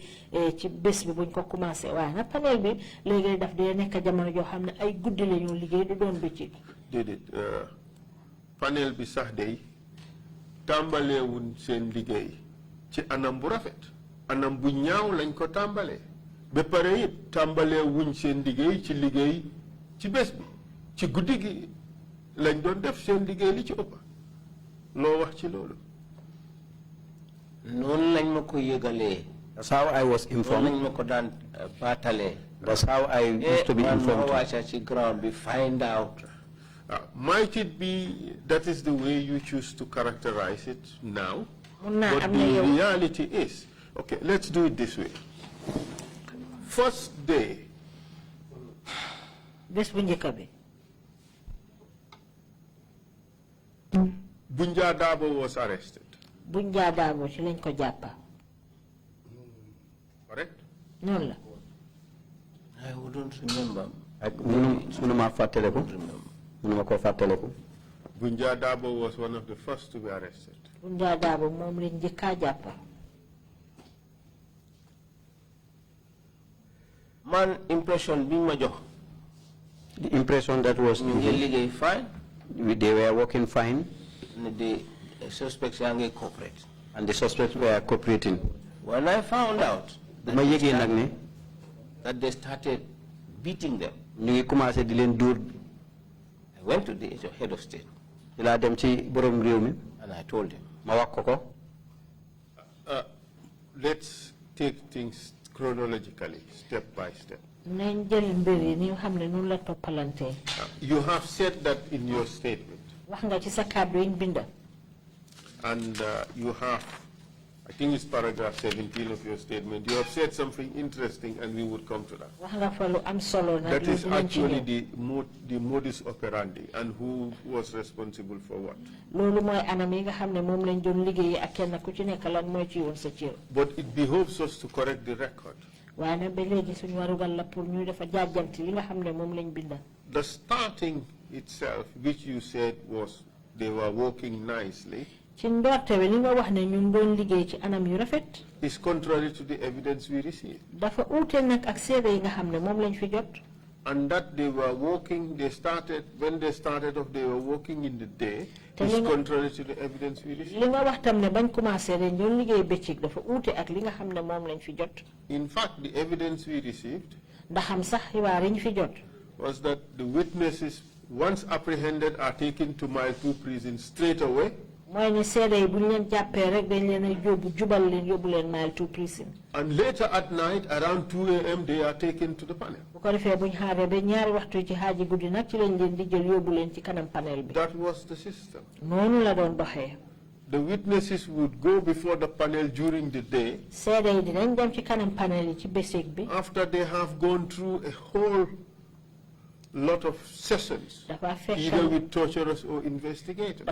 ci bés bi buñ ko commencé waaye nag panel bi léegi daf dee nekk jamono joo xam ne ay guddi la ñu liggéey du doon bëccëg. Déedéet panel bi sax day tàmbaleewuñ seen liggéey ci anam bu rafet anam bu ñaaw lañ ko tàmbalee ba pare it tàmbaleewuñ seen liggéey ci bés bi ci guddi gi lañ doon def seen liggéey li ci ëpp loo wax ci loolu. noonu lañ ma ko yëgalee. That's how I was informed. noonu lañ ma ko daan baatalee. That's how I used to be informed. man ma wàcca ci ground bi find out. Might it be that is the way you choose to characterize it now? But the reality is, okay, let's do it this way. First day. Bés bu njëkk bi. Bunja Dabo was arrested. Bunja Dabo ci lañ ko jàppa. Correct? Noonu la. I wouldn't remember. Munuma fàttaliku. Munuma ko fàttaliku. Bunja Dabo was one of the first to be arrested. Bunja Dabo moom lañ njëkka jàppa. Man impression being ma jox. The impression that was given, fine. They were working fine. The suspects cooperate. And the suspects were cooperating. When I found out that they started beating them, I went to the head of state. And I told him. Let's take things chronologically, step by step. You have said that in your statement. And you have, I think it's paragraph 17 of your statement, you have said something interesting and we would come to that. That is actually the modus operandi and who was responsible for what. But it behoves us to correct the record. The starting itself, which you said was they were working nicely, is contrary to the evidence we received. And that they were working, when they started off, they were working in the day, is contrary to the evidence we received. In fact, the evidence we received was that the witnesses, once apprehended, are taken to Mile 2 prison straight away. And later at night, around 2 a.m., they are taken to the panel. That was the system. The witnesses would go before the panel during the day after they have gone through a whole lot of sessions, either with torturers or investigators.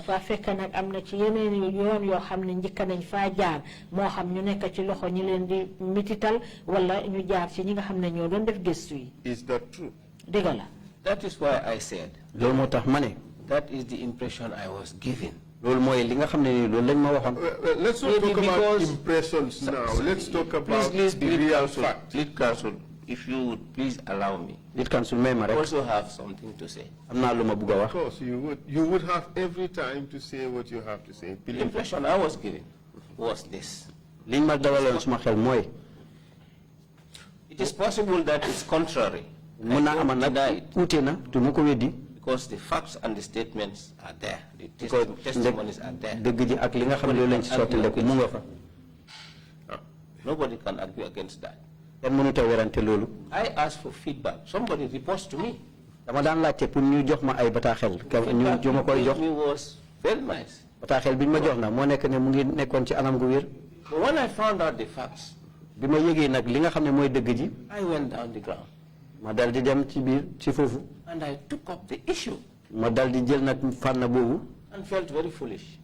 Is that true? That is why I said that is the impression I was given. Let's not talk about impressions now. Let's talk about the real fact. Lead counsel, if you would please allow me. I also have something to say. Of course, you would. You would have every time to say what you have to say. The impression I was given was this. It is possible that it's contrary. Because the facts and the statements are there. The testimonies are there. Nobody can argue against that. I asked for feedback. Somebody reports to me. The feedback was very nice. But when I found out the facts, I went down the ground. And I took up the issue. And felt very foolish.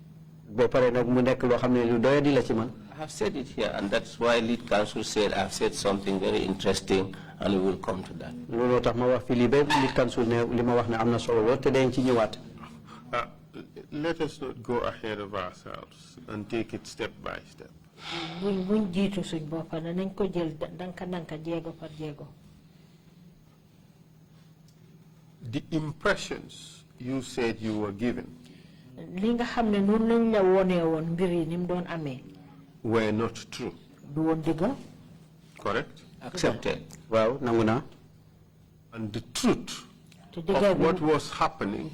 I have said it here, and that's why lead counsel said I have said something very interesting, and we will come to that. Let us not go ahead of ourselves and take it step by step. The impressions you said you were given were not true. Correct? Accepted. Well, Nanguna. And the truth of what was happening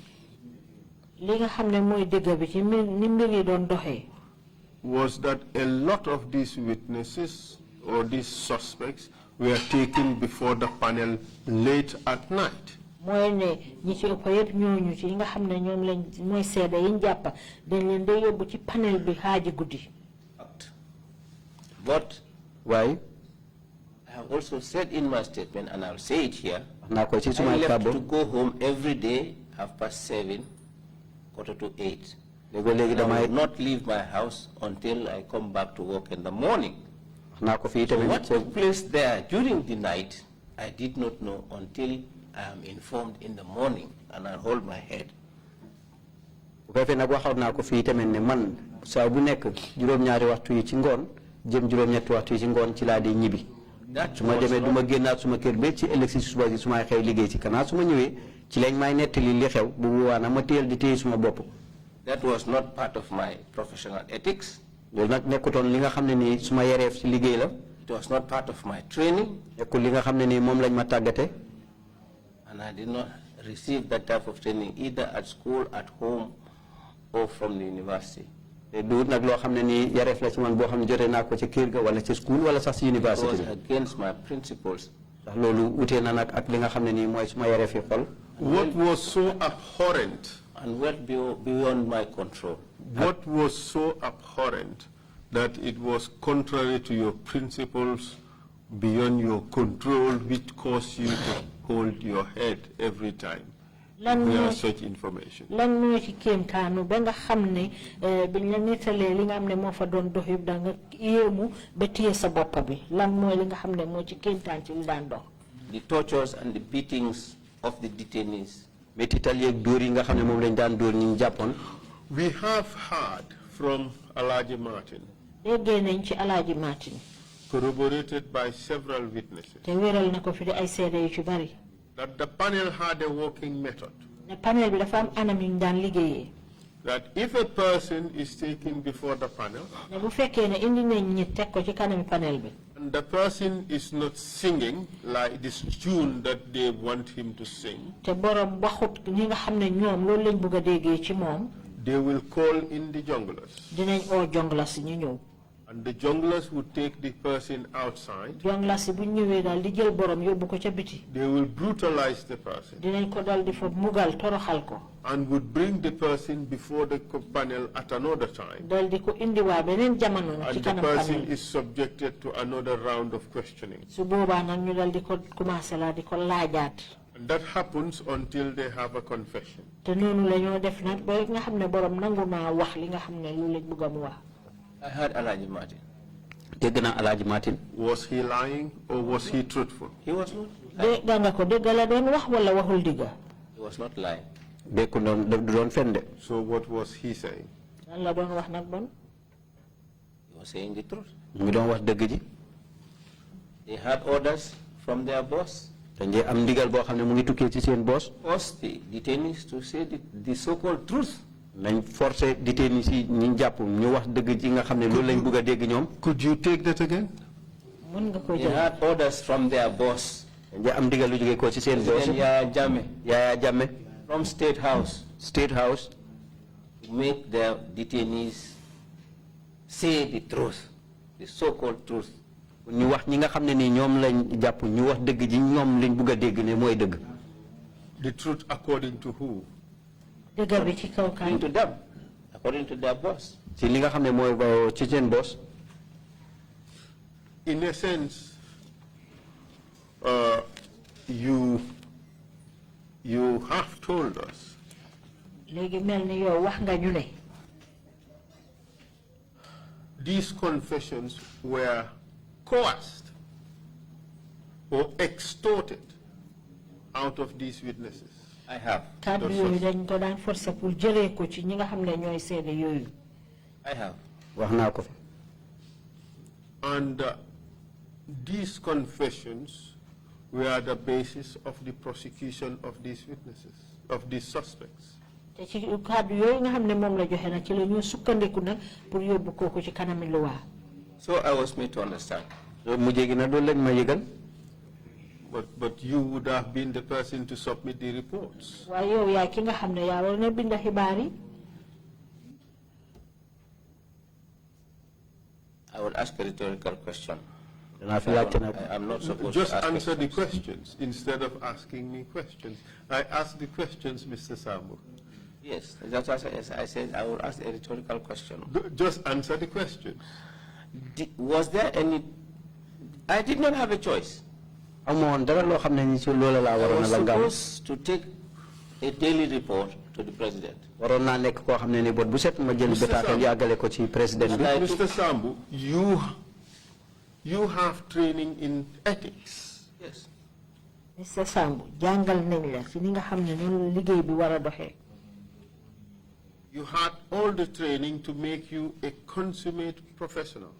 was that a lot of these witnesses or these suspects were taken before the panel late at night. But why? I have also said in my statement, and I'll say it here, I left to go home every day, 7:30, 7:45. I will not leave my house until I come back to work in the morning. So what took place there during the night, I did not know until I am informed in the morning, and I hold my head. That su ma demee du ma génnaat suma kër ba ci ëllëg si suba si su may xëy liggéey ci kanaa su ma ñëwee ci lañ may nettali li xew bu boobaa nag ma téyel di téye suma bopp. That was not part of my professional ethics. loolu nag nekkutoon li nga xam ne nii suma yareef ci liggéey la. It was not part of my training. nekkul li nga xam ne nii moom lañ ma tàggate. And I did not receive that type of training either at school, at home, or from the university. te duut nag loo xam ne nii yareef la ci man boo xam ne jotee naa ko ci kër ga wala ci school wala sax ci université It was against my principles. ndax loolu utee na nag ak li nga xam ne nii mooy suma yareef yi xol. What was so abhorrent? And well beyond my control. What was so abhorrent that it was contrary to your principles, beyond your control, which caused you to hold your head every time we have such information? lan moo ci kéemtaanu ba nga xam ne biñ la nettalee li nga xam ne moo fa doon dox yëpp da nga yéemu ba téye sa bopp bi lan mooy li nga xam ne moo ci kéemtaan ci li daan dox. The tortures and the beatings of the detainees. métital yeeg dóor yi nga xam ne moom lañ daan dóor ñi jàppoon. We have heard from Alaji Martin, déggee nañ ci Alaaji Martin corroborated by several witnesses, te wéral na ko fi di ay seede yu ci bari that the panel had a working method, ne panel bi dafa am anam yu ñu daan liggéeyee. that if a person is taken before the panel ne bu fekkee ne indi nañ ñi teg ko ci kanami panel bi and the person is not singing like this tune that they want him to sing, te borom waxut ñi nga xam ne ñoom loolu lañ bëgg a déggee ci moom they will call in the junglers, dinañ oo jonglas ñu ñëw. and the junglers would take the person outside. jonglas bu ñëwee daal di jël borom yóbbu ko ca biti They will brutalize the person dinañ ko dal di fa mugal toroxal ko and would bring the person before the panel at another time. dal di ko indiwaa beneen jamono ci And the kanam person panel is subjected to another round of questioning. su boobaa nag ñu dal di ko commencé la di ko laajaat And that happens until they have a confession. te noonu la ñoo def nag ba nga xam ne borom nangu naa wax li nga xam ne lu lañ bëgg a mu wax. I heard Alaji Martin. dégg naa Alaaji Martin. Was he lying or was he truthful? He was not lying. dégg nga ko dégg la doon wax wala waxul digga. He was not lying. békku doon du doon fen de. So what was he saying? lan la doon wax nag bon. He was saying the truth. mu ngi doon wax dëgg ji. They had orders from their boss. dañuy am ndigal boo xam ne mu ngi tukkee ci seen boss. Force the detainees to say the so-called truth. nañ forcé détenu si ñi jàpp ñu wax dëgg ji nga xam ne loolu lañ bëgg a dégg ñoom. Could you take that again? mën nga ko They jël. had orders from their boss. dañuy am ndigal lu jógee ko ci seen boss. President Yaya Jammeh Yaya Jammeh. from State House State House. to make their detainees say the truth, the so-called truth. ñu wax ñi nga xam ne nii ñoom lañ jàpp ñu wax dëgg ji ñoom lañ bëgg a dégg ne mooy dëgg. The truth according to who? dëgg bi ci kaw According to them, according to their boss. ci li nga xam ne mooy ci seen boss. In a sense, you have told us léegi mel ni yow wax nga ñu ne. these confessions were coerced or extorted out of these witnesses. I have. kàddu yooyu dañ ko daan forcé pour jëlee ko ci ñi nga xam ne ñooy seede yooyu. I have. wax naa ko fi. And these confessions were the basis of the prosecution of these witnesses, of these suspects. te ci kàddu yooyu nga xam ne moom la joxe nag ci la ñu sukkandiku nag pour yóbbu kooku ci kanami luwaa. So I was made to understand. mujjee gi nag loolu lañ ma yëgal. But you would have been the person to submit the reports. waaye yow yaa ki nga xam ne yaa war na bind xibaar yi. I will ask a rhetorical question. I'm not supposed to ask answer the questions instead of asking me questions. I ask the questions, Mr. Sambou. Yes, that's what I said. I will ask a rhetorical question. Just answer the questions. Was there any? I did not have a choice. I was supposed to take a daily report to the president. Mr. Sambou, you have training in ethics. Yes. Mr. Sambou, jangal nañ la ci ni nga xam ne noonu liggéey bi war a doxee. You had all the training to make you a consummate professional.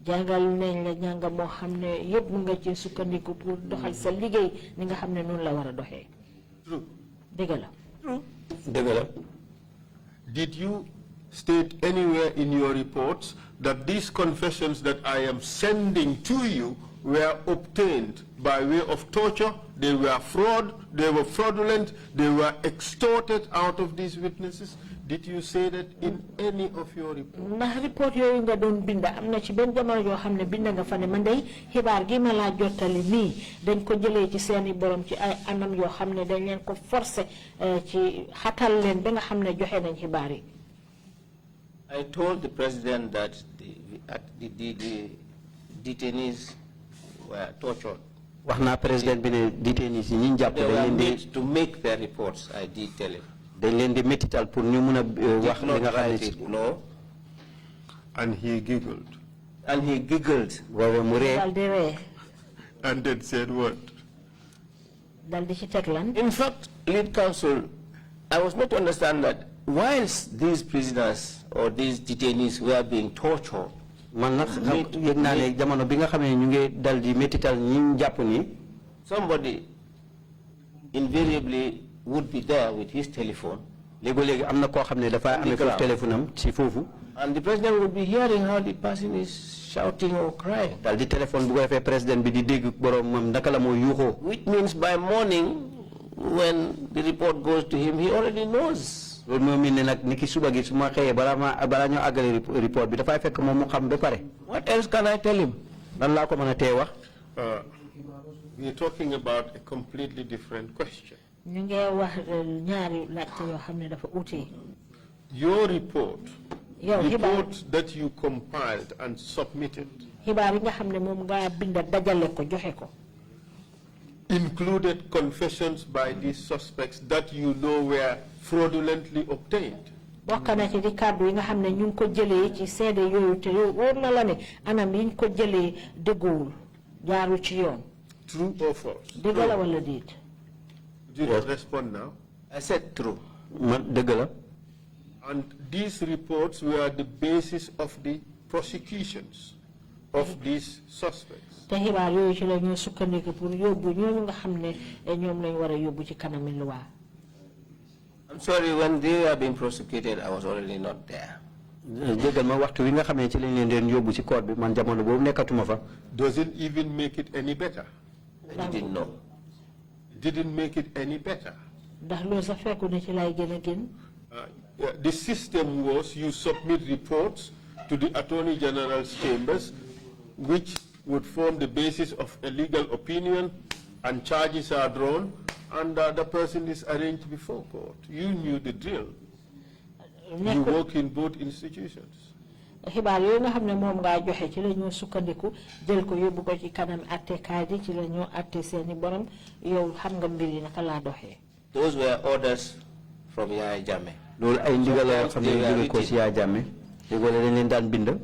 jàngal nañ la jànga moo xam ne yëpp mu nga ci sukkandiku pour doxal sa liggéey ni nga xam ne noonu la war a doxee. True. dëgg la. True. dëgg la. Did you state anywhere in your reports that these confessions that I am sending to you were obtained by way of torture, they were fraud, they were fraudulent, they were extorted out of these witnesses? Did you say that in any of your reports? ndax report yooyu nga doon binda am na ci benn jamono yoo xam ne binda nga fa ne man day xibaar gi ma laa jottali nii dañ ko jëlee ci seeni borom ci ay anam yoo xam ne dañ leen ko forcé ci xatal leen ba nga xam ne joxe nañ xibaar yi. I told the president that the detainees were tortured. wax naa président bi ne detainees yi ñi jàpp They were dañ leen made di to make their reports. I did tell him. dañ leen di métital pour ñu mun a wax li nga xam ne no. And he giggled. And he giggled. waaw mu ree. dal di ree. And then said what? dal di ci teg lan. In fact, lead counsel, I was not to understand that whilst these prisoners or these detainees were being tortured, man nag yëg naa ne jamono bi nga xam ne ñu ngi dal di métital ñi jàpp nii. somebody invariably would be there with his telephone. léegi am na koo xam ne dafa amee foofu téléphone am ci foofu. And the president would be hearing how the person is shouting or crying. dal di téléphone bu ko defee président bi di dégg borom moom naka la moo yuuxoo. Which means by morning, when the report goes to him, he already knows. loolu moo mel ne nag ni ki suba gi su ma xëyee balaa ñoo àggale report bi dafay fekk moom mu xam ba pare. What else can I tell him? lan laa ko mën a tee wax. We are talking about a completely different question. ñu ngi wax ñaari laajte yoo xam ne dafa uute. Your report that you compiled and submitted xibaar yi nga xam ne moom nga binda dajale ko joxe ko. included confessions by these suspects that you know were fraudulently obtained. bokk na ci di kàddu yi nga xam ne ñu ngi ko jëlee ci seede yooyu te wóor na la ne anam yi ñu ko jëlee dëgguwul jaaru ci yoon. True or false? dëgg la wala déet. Did you respond now? I said true. man dëgg la. And these reports were the basis of the prosecutions of these suspects. te xibaar yooyu ci la ñoo sukkandiku pour yóbbu ñooñu nga xam ne ñoom lañ war a yóbbu ci kanami luwaa. I'm sorry, when they were being prosecuted, I was already not there. jégal ma waxtu wi nga xamee ci lañ leen doon yóbbu ci court bi man jamono boobu nekkatuma fa. Does it even make it any better? I didn't know. Didn't make it any better. ndax loolu sax fekku ne ci lay gën a gën. The system was you submit reports to the Attorney General's chambers, which would form the basis of a legal opinion, and charges are drawn, and the person is arraigned before court. You knew the drill. You work in both institutions. xibaar yooyu nga xam ne moom ngaa joxe ci la ñoo sukkandiku jël ko yóbbu ko ci kanam attekaay ji ci la ñoo atte seeni borom yow xam nga mbir yi naka laa doxee. Those were orders from Yaya Jammeh. loolu ay ndigal yoo xam ne jóge ko ci Yaya Jammeh déggoo la dañ leen daan bind.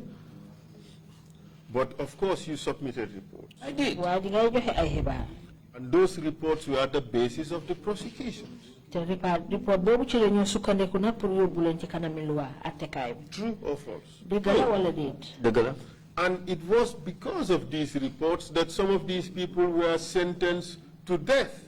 But of course you submitted reports. I did. waaye di ngay joxe ay xibaar. And those reports were the basis of the prosecutions. te report boobu ci la ñoo sukkandiku nag pour yóbbu leen ci kanami luwaa attekaay bi. True or false? dëgg la wala déet. dëgg la. And it was because of these reports that some of these people were sentenced to death.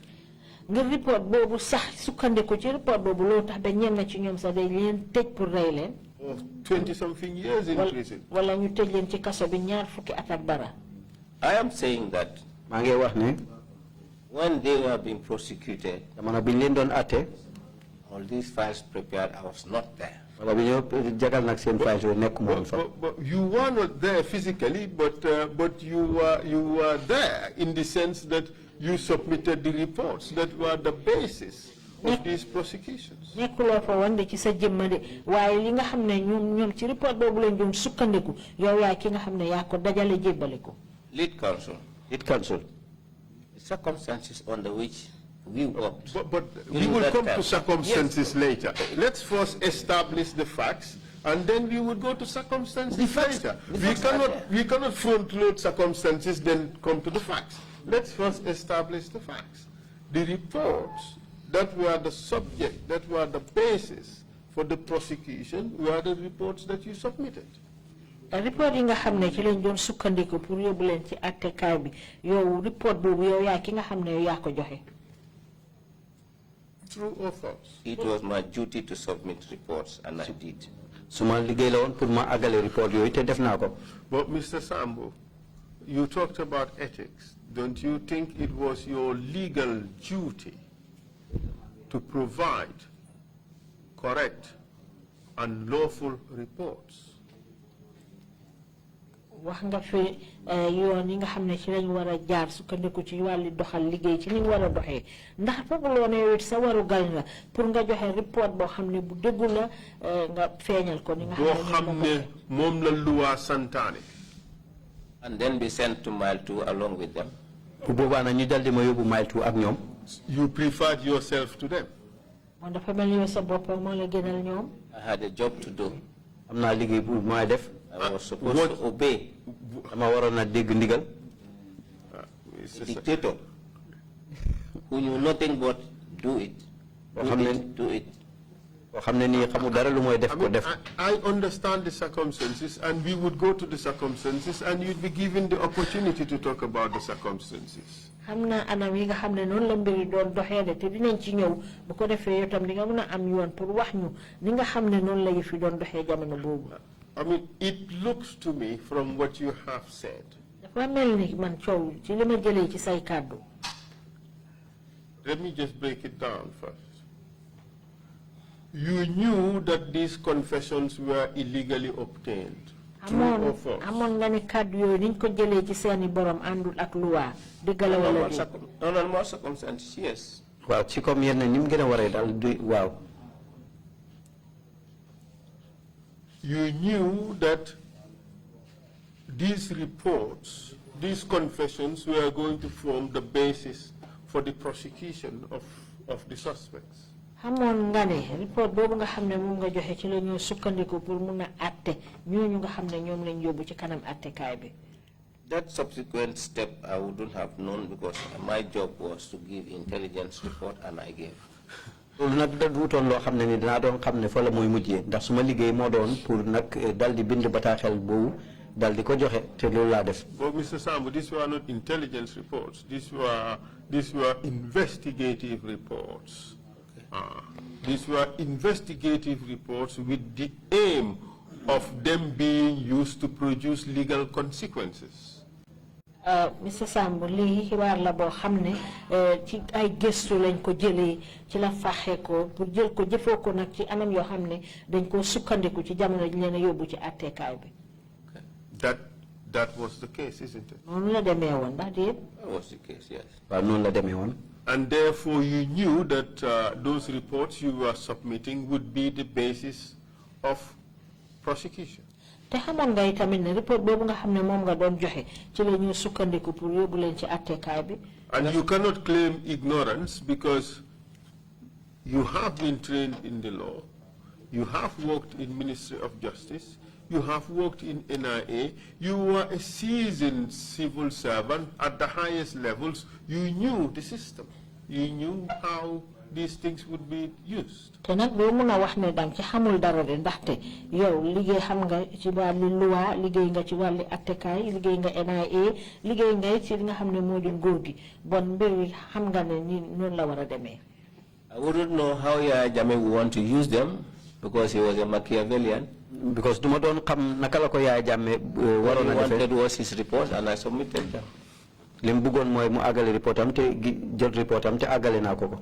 ngir report boobu sax sukkandiku ci report boobu loolu tax ba ñenn ci ñoom sax dañ leen tëj pour rey leen. Of 20-something years in prison. wala ñu tëj leen ci kaso bi ñaar fukki at ak dara. I am saying that maa ngi wax ne. when they were being prosecuted, jamono bi ñu leen doon atte. all these files prepared, I was not there. wala bi ñoo jagal nag seen files yooyu nekkuma woon fa. But you were not there physically, but you were there in the sense that you submitted the reports that were the basis of these prosecutions. nekkuloo fa woon de ci sa jëmma de waaye li nga xam ne ñoom ci report boobu lañ doon sukkandiku yow yaay ki nga xam ne yaa ko dajale jébbale ko. Lead counsel. Lead counsel. The circumstances under which we worked. But we will come to circumstances later. Let's first establish the facts, and then we would go to circumstances later. We cannot front load circumstances then come to the facts. Let's first establish the facts. The reports that were the subject, that were the basis for the prosecution, were the reports that you submitted. report yi nga xam ne ci lañ doon sukkandiku pour yóbbu leen ci attekaay bi yow report boobu yow yaa ki nga xam ne yow yaa ko joxe. True or false? It was my duty to submit reports, and I did. Suma liggéey la woon pour ma àggale report yooyu te def naa ko. But Mr. Sambou, you talked about ethics. Don't you think it was your legal duty to provide correct and lawful reports? wax nga fi yoon yi nga xam ne ci lañ war a jaar sukkandiku ci wàllu doxal liggéey ci ni war a doxee ndax foofu loo ne yow sa waru gal la pour nga joxe report boo xam ne bu dëggu la nga feeñal ko ni nga xam ne moom la luwa santaane. And then be sent to mile 2 along with them. bu boobaa nag ñu daldi ma yóbbu mile 2 ak ñoom. You preferred yourself to them. moom dafa mel yow sa bopp moo la gënal ñoom. I had a job to do. am naa liggéey bu may def. I was supposed to obey. dama waroon a dégg ndigal. A dictator who knew nothing but do it. Do it. I understand the circumstances, and we would go to the circumstances, and you'd be given the opportunity to talk about the circumstances. anam yi nga xam ne noonu la mbiri doon doxee de te dinañ ci ñëw bu ko defee yow tam di nga mën a am yoon pour wax ñu ni nga xam ne noonu la yëf yi doon doxee jamono boobu. I mean, it looks to me from what you have said. dafa mel ni man coow ci li ma jëlee ci say kàddu. Let me just break it down first. You knew that these confessions were illegally obtained. True or false? amoon nga ni kàddu yooyu niñ ko jëlee ci seeni borom àndul ak luwa dëgg la wala déet. Under more circumstances, yes. waaw ci comme yenn ni mu gën a waree daal du waaw. You knew that these reports, these confessions were going to form the basis for the prosecution of the suspects. xamoon nga ne report boobu nga xam ne moom nga joxe ci la ñoo sukkandiku pour mun a àtte ñooñu nga xam ne ñoom lañ yóbbu ci kanam àttekaay bi. That subsequent step I wouldn't have known because my job was to give intelligence report and I gave. loolu nag da wutoon loo xam ne ni dinaa doon xam ne fa la mooy mujjee ndax suma liggéey moo doon pour nag dal di bind bataaxel boobu dal di ko joxe te loolu laa def. But Mr. Sambou, these were not intelligence reports. These were investigative reports. These were investigative reports with the aim of them being used to produce legal consequences. Mr. Sambou lii xibaar la boo xam ne ci ay gëstu lañ ko jëlee ci la faxe ko pour jël ko jëfoo ko nag ci anam yoo xam ne dañ ko sukkandiku ci jamono ji leen a yóbbu ci àtteekaay bi. That was the case, isn't it? noonu la demee woon ndax déet. That was the case, yes. waaw noonu la demee woon. And therefore you knew that those reports you were submitting would be the basis of prosecution. te xamoon nga itamit ne report boobu nga xam ne moom nga doon joxe ci la ñu sukkandiku pour yóbbu leen ci àttekaay bi. And you cannot claim ignorance because you have been trained in the law, you have worked in Ministry of Justice, you have worked in NIA, you were a seasoned civil servant at the highest levels, you knew the system, you knew how these things would be used. te nag doo mun a wax ne dang ci xamul dara de ndaxte yow liggéey xam nga ci wàllu loi liggéey nga ci wàllu attekaay liggéey nga NIA liggéey nga ci li nga xam ne moo di nguur gi bon mbir yi xam nga ne ni noonu la war a demee. I wouldn't know how Yaya Jammeh would want to use them because he was a Machiavellian. Because duma doon xam naka la ko Yaya Jammeh waroon a defee. What he wanted was his reports and I submitted them. li mu bëggoon mooy mu àggale reportam te jël reportam te àggale naa ko ko.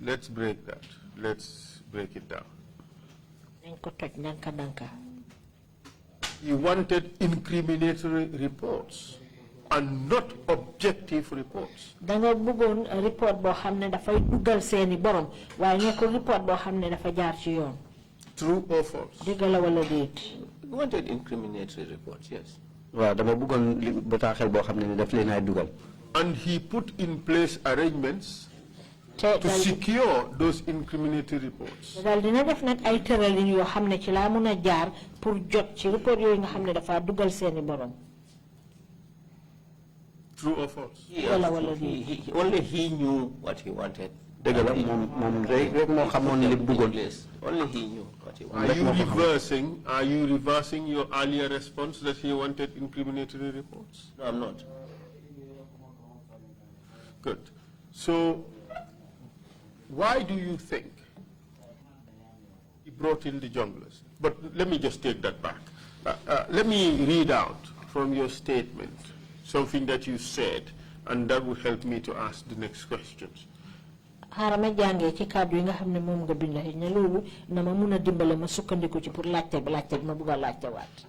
Let's break that. Let's break it down. He wanted incriminatory reports and not objective reports. Danga bëggoon report boo xam ne dafay duggal seeni borom waaye nekkul report boo xam ne dafa jaar ci yoon. True or false? Dëgg la wala déet. He wanted incriminatory reports, yes. waaw dama bëggoon bataaxel boo xam ne daf leen ay dugal. And he put in place arrangements to secure those incriminatory reports. Dal dina def nag ay tëralin yoo xam ne ci laa mën a jaar pour jot ci report yooyu nga xam ne dafa duggal seeni borom. True or false? Only he knew what he wanted. dëgg la moom rek moo xamoon li bëggoon. Only he knew what Are you reversing your earlier response that he wanted incriminatory reports? No, I'm not. Good. So, why do you think he brought in the junglers? But let me just take that back. Let me read out from your statement something that you said, and that will help me to ask the next questions. Harama jangé ci kaddu yi nga xamné mom nga bind ne lolu na ma mëna dimbalé ma sukkandiku ci pour laccé ma bëgga laccé wat.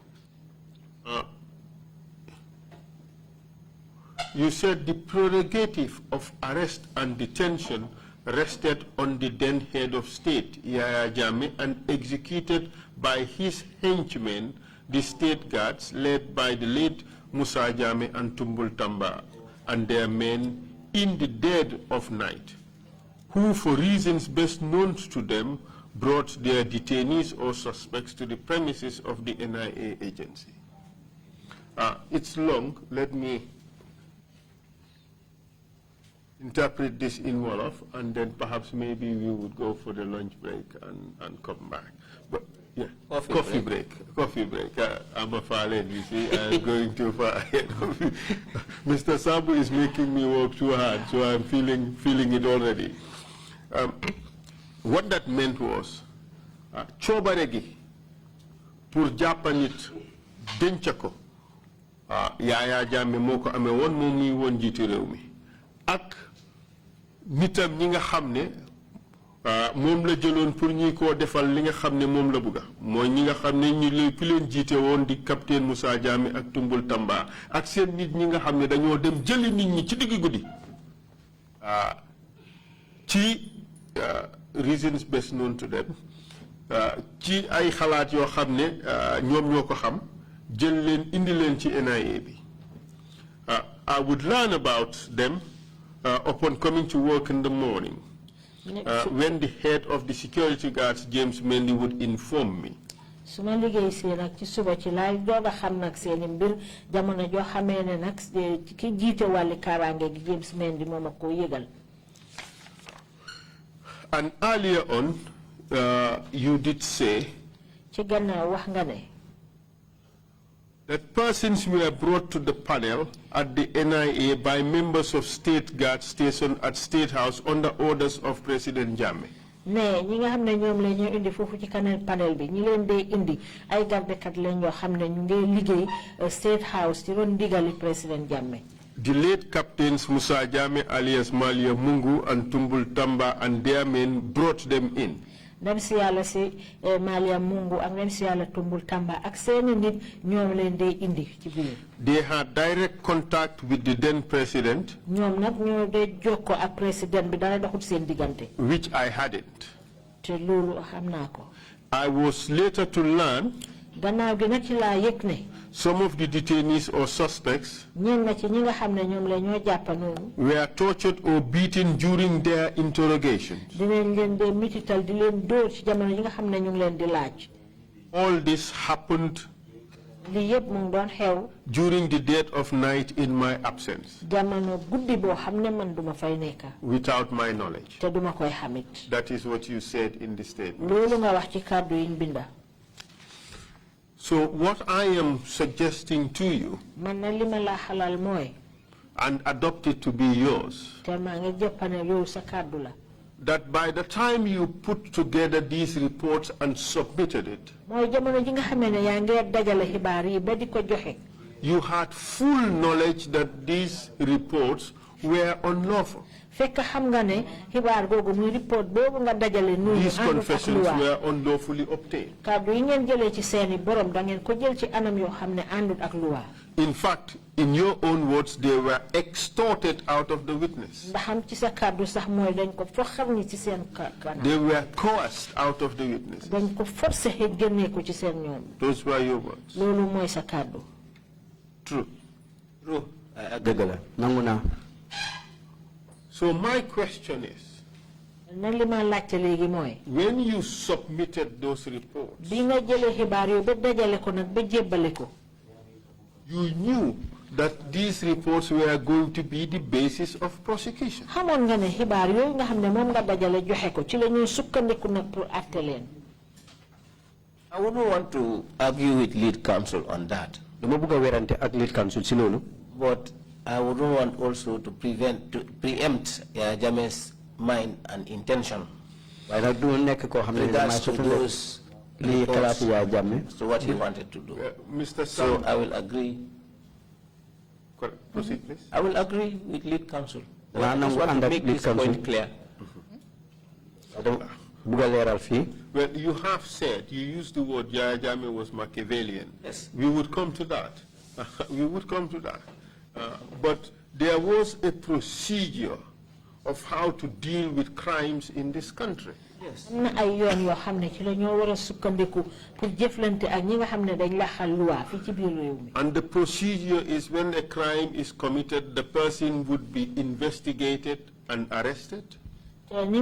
You said the prerogative of arrest and detention rested on the then head of state, Yaya Jammeh, and executed by his henchmen, the state guards, led by the late Musa Jammeh and Tumbul Tamba, and their men in the dead of night, who, for reasons best known to them, brought their detainees or suspects to the premises of the NIA agency. It's long. Let me interpret this in Wolof, and then perhaps maybe we would go for the lunch break and come back. But yeah, coffee break. I'm a fallen, you see, I'm going too far ahead of you. Mr. Sambou is making me work too hard, so I'm feeling it already. What that meant was, chobaregi pour japanit denchako Yaya Jammeh moko amé won mom mi won jiti rewmi ak nitam ñi nga xamné mom la jëlone pour ñi ko defal li nga xamné mom la bëgga moy ñi nga xamné ñi leen jité won di capitaine Moussa Jammeh ak Tumbul Tamba ak seen nit ñi nga xamné dañoo dem jëli nit ñi ci digg guddi ci reasons best known to them ci ay xalaat yoo xam ne ñoom ñoo ko xam jël leen indi leen ci NIA bi I would learn about them upon coming to work in the morning when the head of the security guards James Mendy would inform me. su ma liggéey si nag ci suba ci laay doog a xam nag seeni mbir jamono joo xamee ne nag ki jiite wàlli kaaraange gi James Mendy moom ak koo yëgal. And earlier on, you did say that persons were brought to the panel at the NIA by members of State Guard stationed at State House under orders of President Jammeh. Ne ñi nga xamne ñoom la ñu indi fofu ci panel bi ñi leen dé indi ay gardekat lañ ñoo xamne ñu ngi liggéey State House ci ron digali President Jammeh. The late captains Musa Jammeh alias Malia Mungu and Tumbul Tamba and their men brought them in. Dem si Yàlla si Malia Mungu ak dem si Yàlla Tumbul Tamba ak seeni nit ñoom leen dé indi ci biir. They had direct contact with the then president. Ñoom nak ñoo dé jokko ak president bi dara doxut seen digante. Which I hadn't. Te loolu xam naa ko. I was later to learn gannaaw gi nag ci laa yëg ne some of the detainees or suspects were tortured or beaten during their interrogations. All this happened during the dead of night in my absence, without my knowledge. That is what you said in the statement. So what I am suggesting to you and adopt it to be yours, that by the time you put together these reports and submitted it, you had full knowledge that these reports were unlawful. These confessions were unlawfully obtained. In fact, in your own words, they were extorted out of the witness. They were coerced out of the witness. Those were your words. True. True. So my question is, when you submitted those reports, you knew that these reports were going to be the basis of prosecution. I wouldn't want to argue with lead counsel on that. But I wouldn't want also to preempt Jame's mind and intention. Regards to those reports, to what he wanted to do. Mr. So I will agree. Proceed, please. I will agree with lead counsel. I just want to make this point clear. Well, you have said, you used the word Yaya Jammeh was Machiavellian. Yes. We would come to that. We would come to that. But there was a procedure of how to deal with crimes in this country. Yes. And the procedure is when a crime is committed, the person would be investigated and arrested. Correct.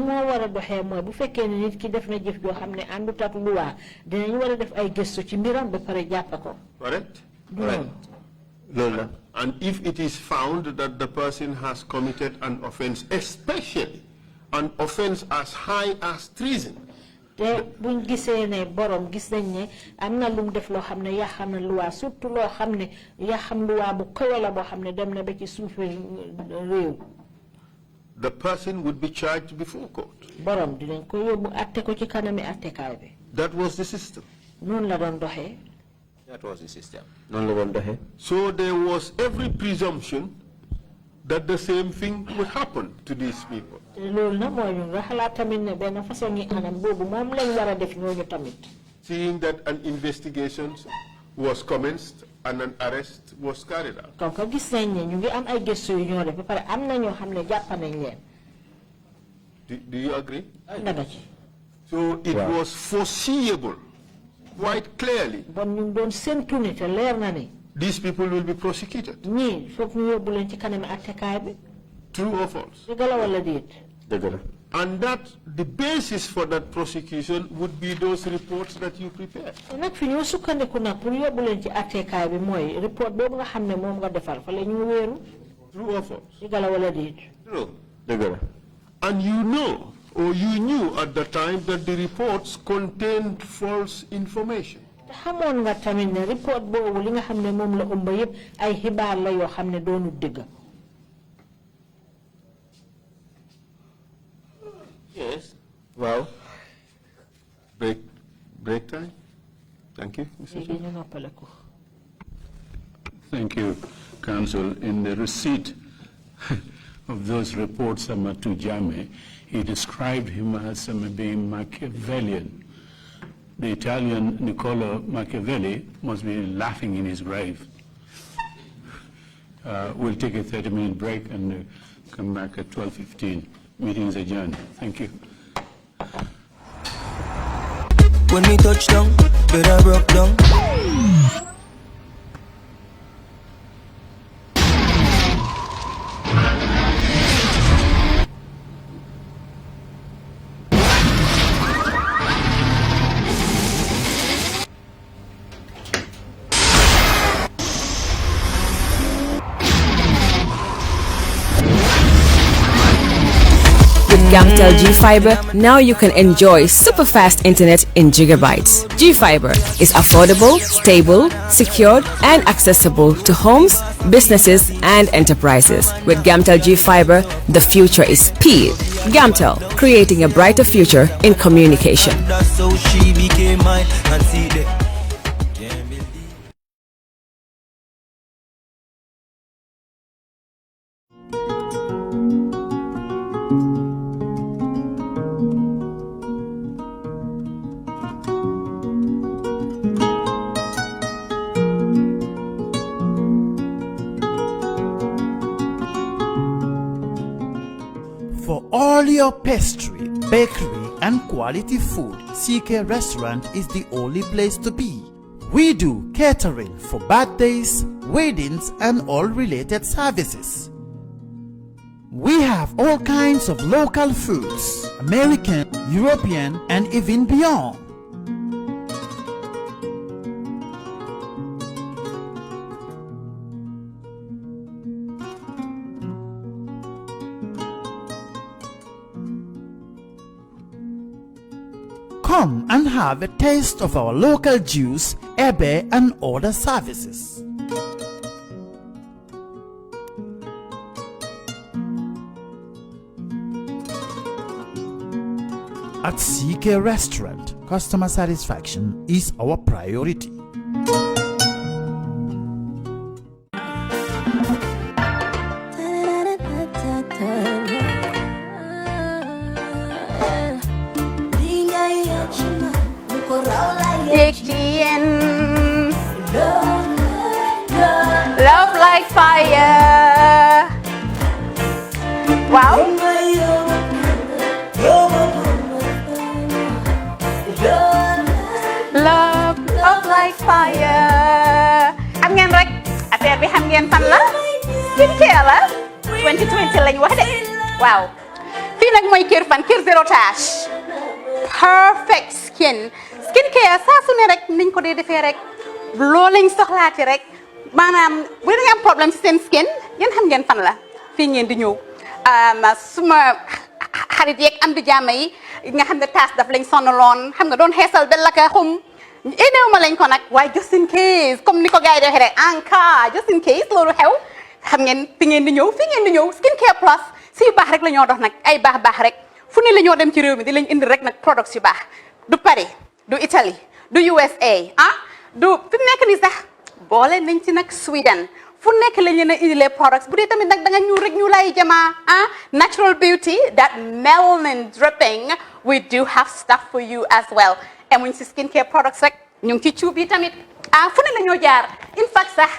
Right. And if it is found that the person has committed an offense, especially an offense as high as treason, the person would be charged before court. That was the system. That was the system. So there was every presumption that the same thing would happen to these people. Seeing that an investigation was commenced and an arrest was carried out. Do you agree? So it was foreseeable quite clearly these people will be prosecuted. True or false? And that the basis for that prosecution would be those reports that you prepared. True or false? True. And you know, or you knew at the time that the reports contained false information. Yes. Well, break time. Thank you, Mr. Chairman. Thank you, Counsel. In the receipt of those reports to Jammeh, he described him as being Machiavellian. The Italian Niccolo Machiavelli must be laughing in his grave. We'll take a 30-minute break and come back at 12:15. Meeting is adjourned. Thank you. When we touch down, better broke down. Gamtel G Fiber, now you can enjoy super fast internet in gigabytes. G Fiber is affordable, stable, secured, and accessible to homes, businesses, and enterprises. With Gamtel G Fiber, the future is speed. Gamtel, creating a brighter future in communication. That's so she became mine and see the all your pastry, bakery, and quality food, CK Restaurant is the only place to be. We do catering for birthdays, weddings, and all related services. We have all kinds of local foods, American, European, and even beyond. Come and have a taste of our local juice, ebe, and other services. At CK Restaurant, customer satisfaction is our priority. Love like fire. Wow. Love like fire. Xam ngeen rek affaire bi xam ngeen fan la skincare la 2020 lañ wax de waaw fii nag mooy Kerr fan Kerr zero tache perfect skincare saa su ne rek niñ ko dee defee rek loo lañ soxlaati rek maanaam bu ngeen am problème ci seen skin ngeen xam ngeen fan la fii ngeen di ñëw suma xarit yeeg am di jàmm yi nga xam ne taas daf lañ sonaloon xam nga doon xeesal ba laka xum éneew ma lañ ko nag waaye just in case comme ni ko gars yi di waxee rek en cas just in case loolu xew xam ngeen fi ngeen di ñëw skincare plus si baax rek la ñoo dox nag ay baax rek fu ne la ñoo dem ci réew mi di lañ indi rek nag products yu baax du Paris du Italie du USA du fi mu nekk nii sax boole nañ ci nag Sweden fu nekk lañ leen a indilee products bu dee tamit nag da nga ñuul rek ñu lay jamaa natural beauty that melanin dripping we do have stuff for you as well emuñ si skincare products rek ñu ngi ci cuub yi tamit fu ne la ñoo jaar in fact sax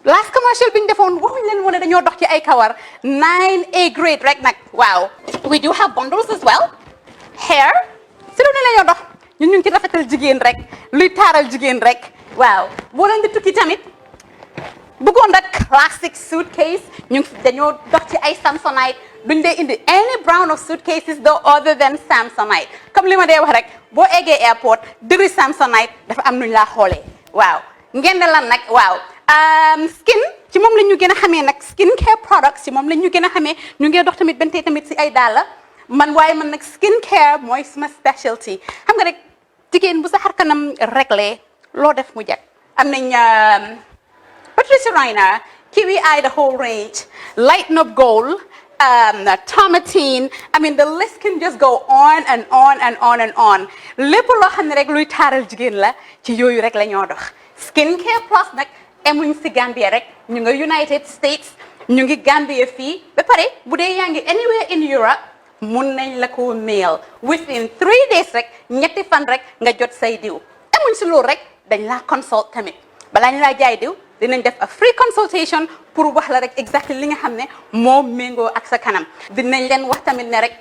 last commercial bi ñu defoon waxuñ leen moo ne dañoo dox ci ay kawar 9A grade rek nag waaw we do have bundles as well hair si lu ne la ñoo dox ñun ñu ngi ci rafetal jigéen rek luy taaral jigéen rek waaw boo leen di tukki tamit bëggoon rek classic suitcase ñu ngi dañoo dox ci ay Samsonite duñ dee indi any brand of suitcases though other than Samsonite comme li ma dee wax rek boo eggee airport dëri Samsonite dafa am nuñ laa xoolee waaw ngeen ne lan nag waaw skin ci moom la ñu gën a xamee nag skincare products ci moom la ñu gën a xamee ñu ngi dox tamit bentey tamit si ay dàlla waaye man nag skincare mooy suma specialty xam nga rek jigéen bu sa xar kanam réglé loo def mu jag am nañ Patricia Reiner Kiwi Eye the whole range Lighten Up Gold Tomatine I mean the list can just go on and on and on and on lépp loo xam ne rek luy taaral jigéen la ci yooyu rek la ñoo dox skincare plus nag emuñ si Gambia rek ñu nga United States ñu ngi Gambia fii ba pare bu dee yaa ngi anywhere in Europe mun nañ la ko mail within 3 days rek ñetti fan rek nga jot say diw emuñ si loolu rek dañ laa consult tamit balaa ñu laa jaay diw dinañ def a free consultation pour wax la rek exactly li nga xam ne moo méngoo ak sa kanam dinañ leen wax tamit ne rek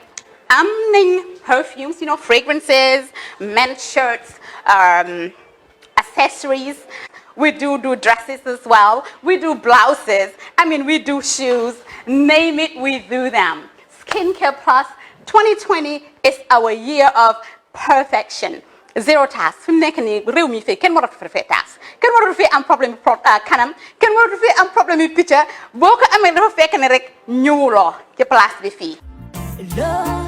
am nañ perfumes fragrances men's shirts accessories we do dresses as well we do blouses we do shoes name it we do them Skincare Plus 2020 is our year of perfection zero task fi mu nekk nii réew mi fii kenn waratu fi task kenn waratu fi am problème kanam kenn waratu fi am problème yu picca boo ko amee dafa fekk ne rek ñëwuloo ci place bi fii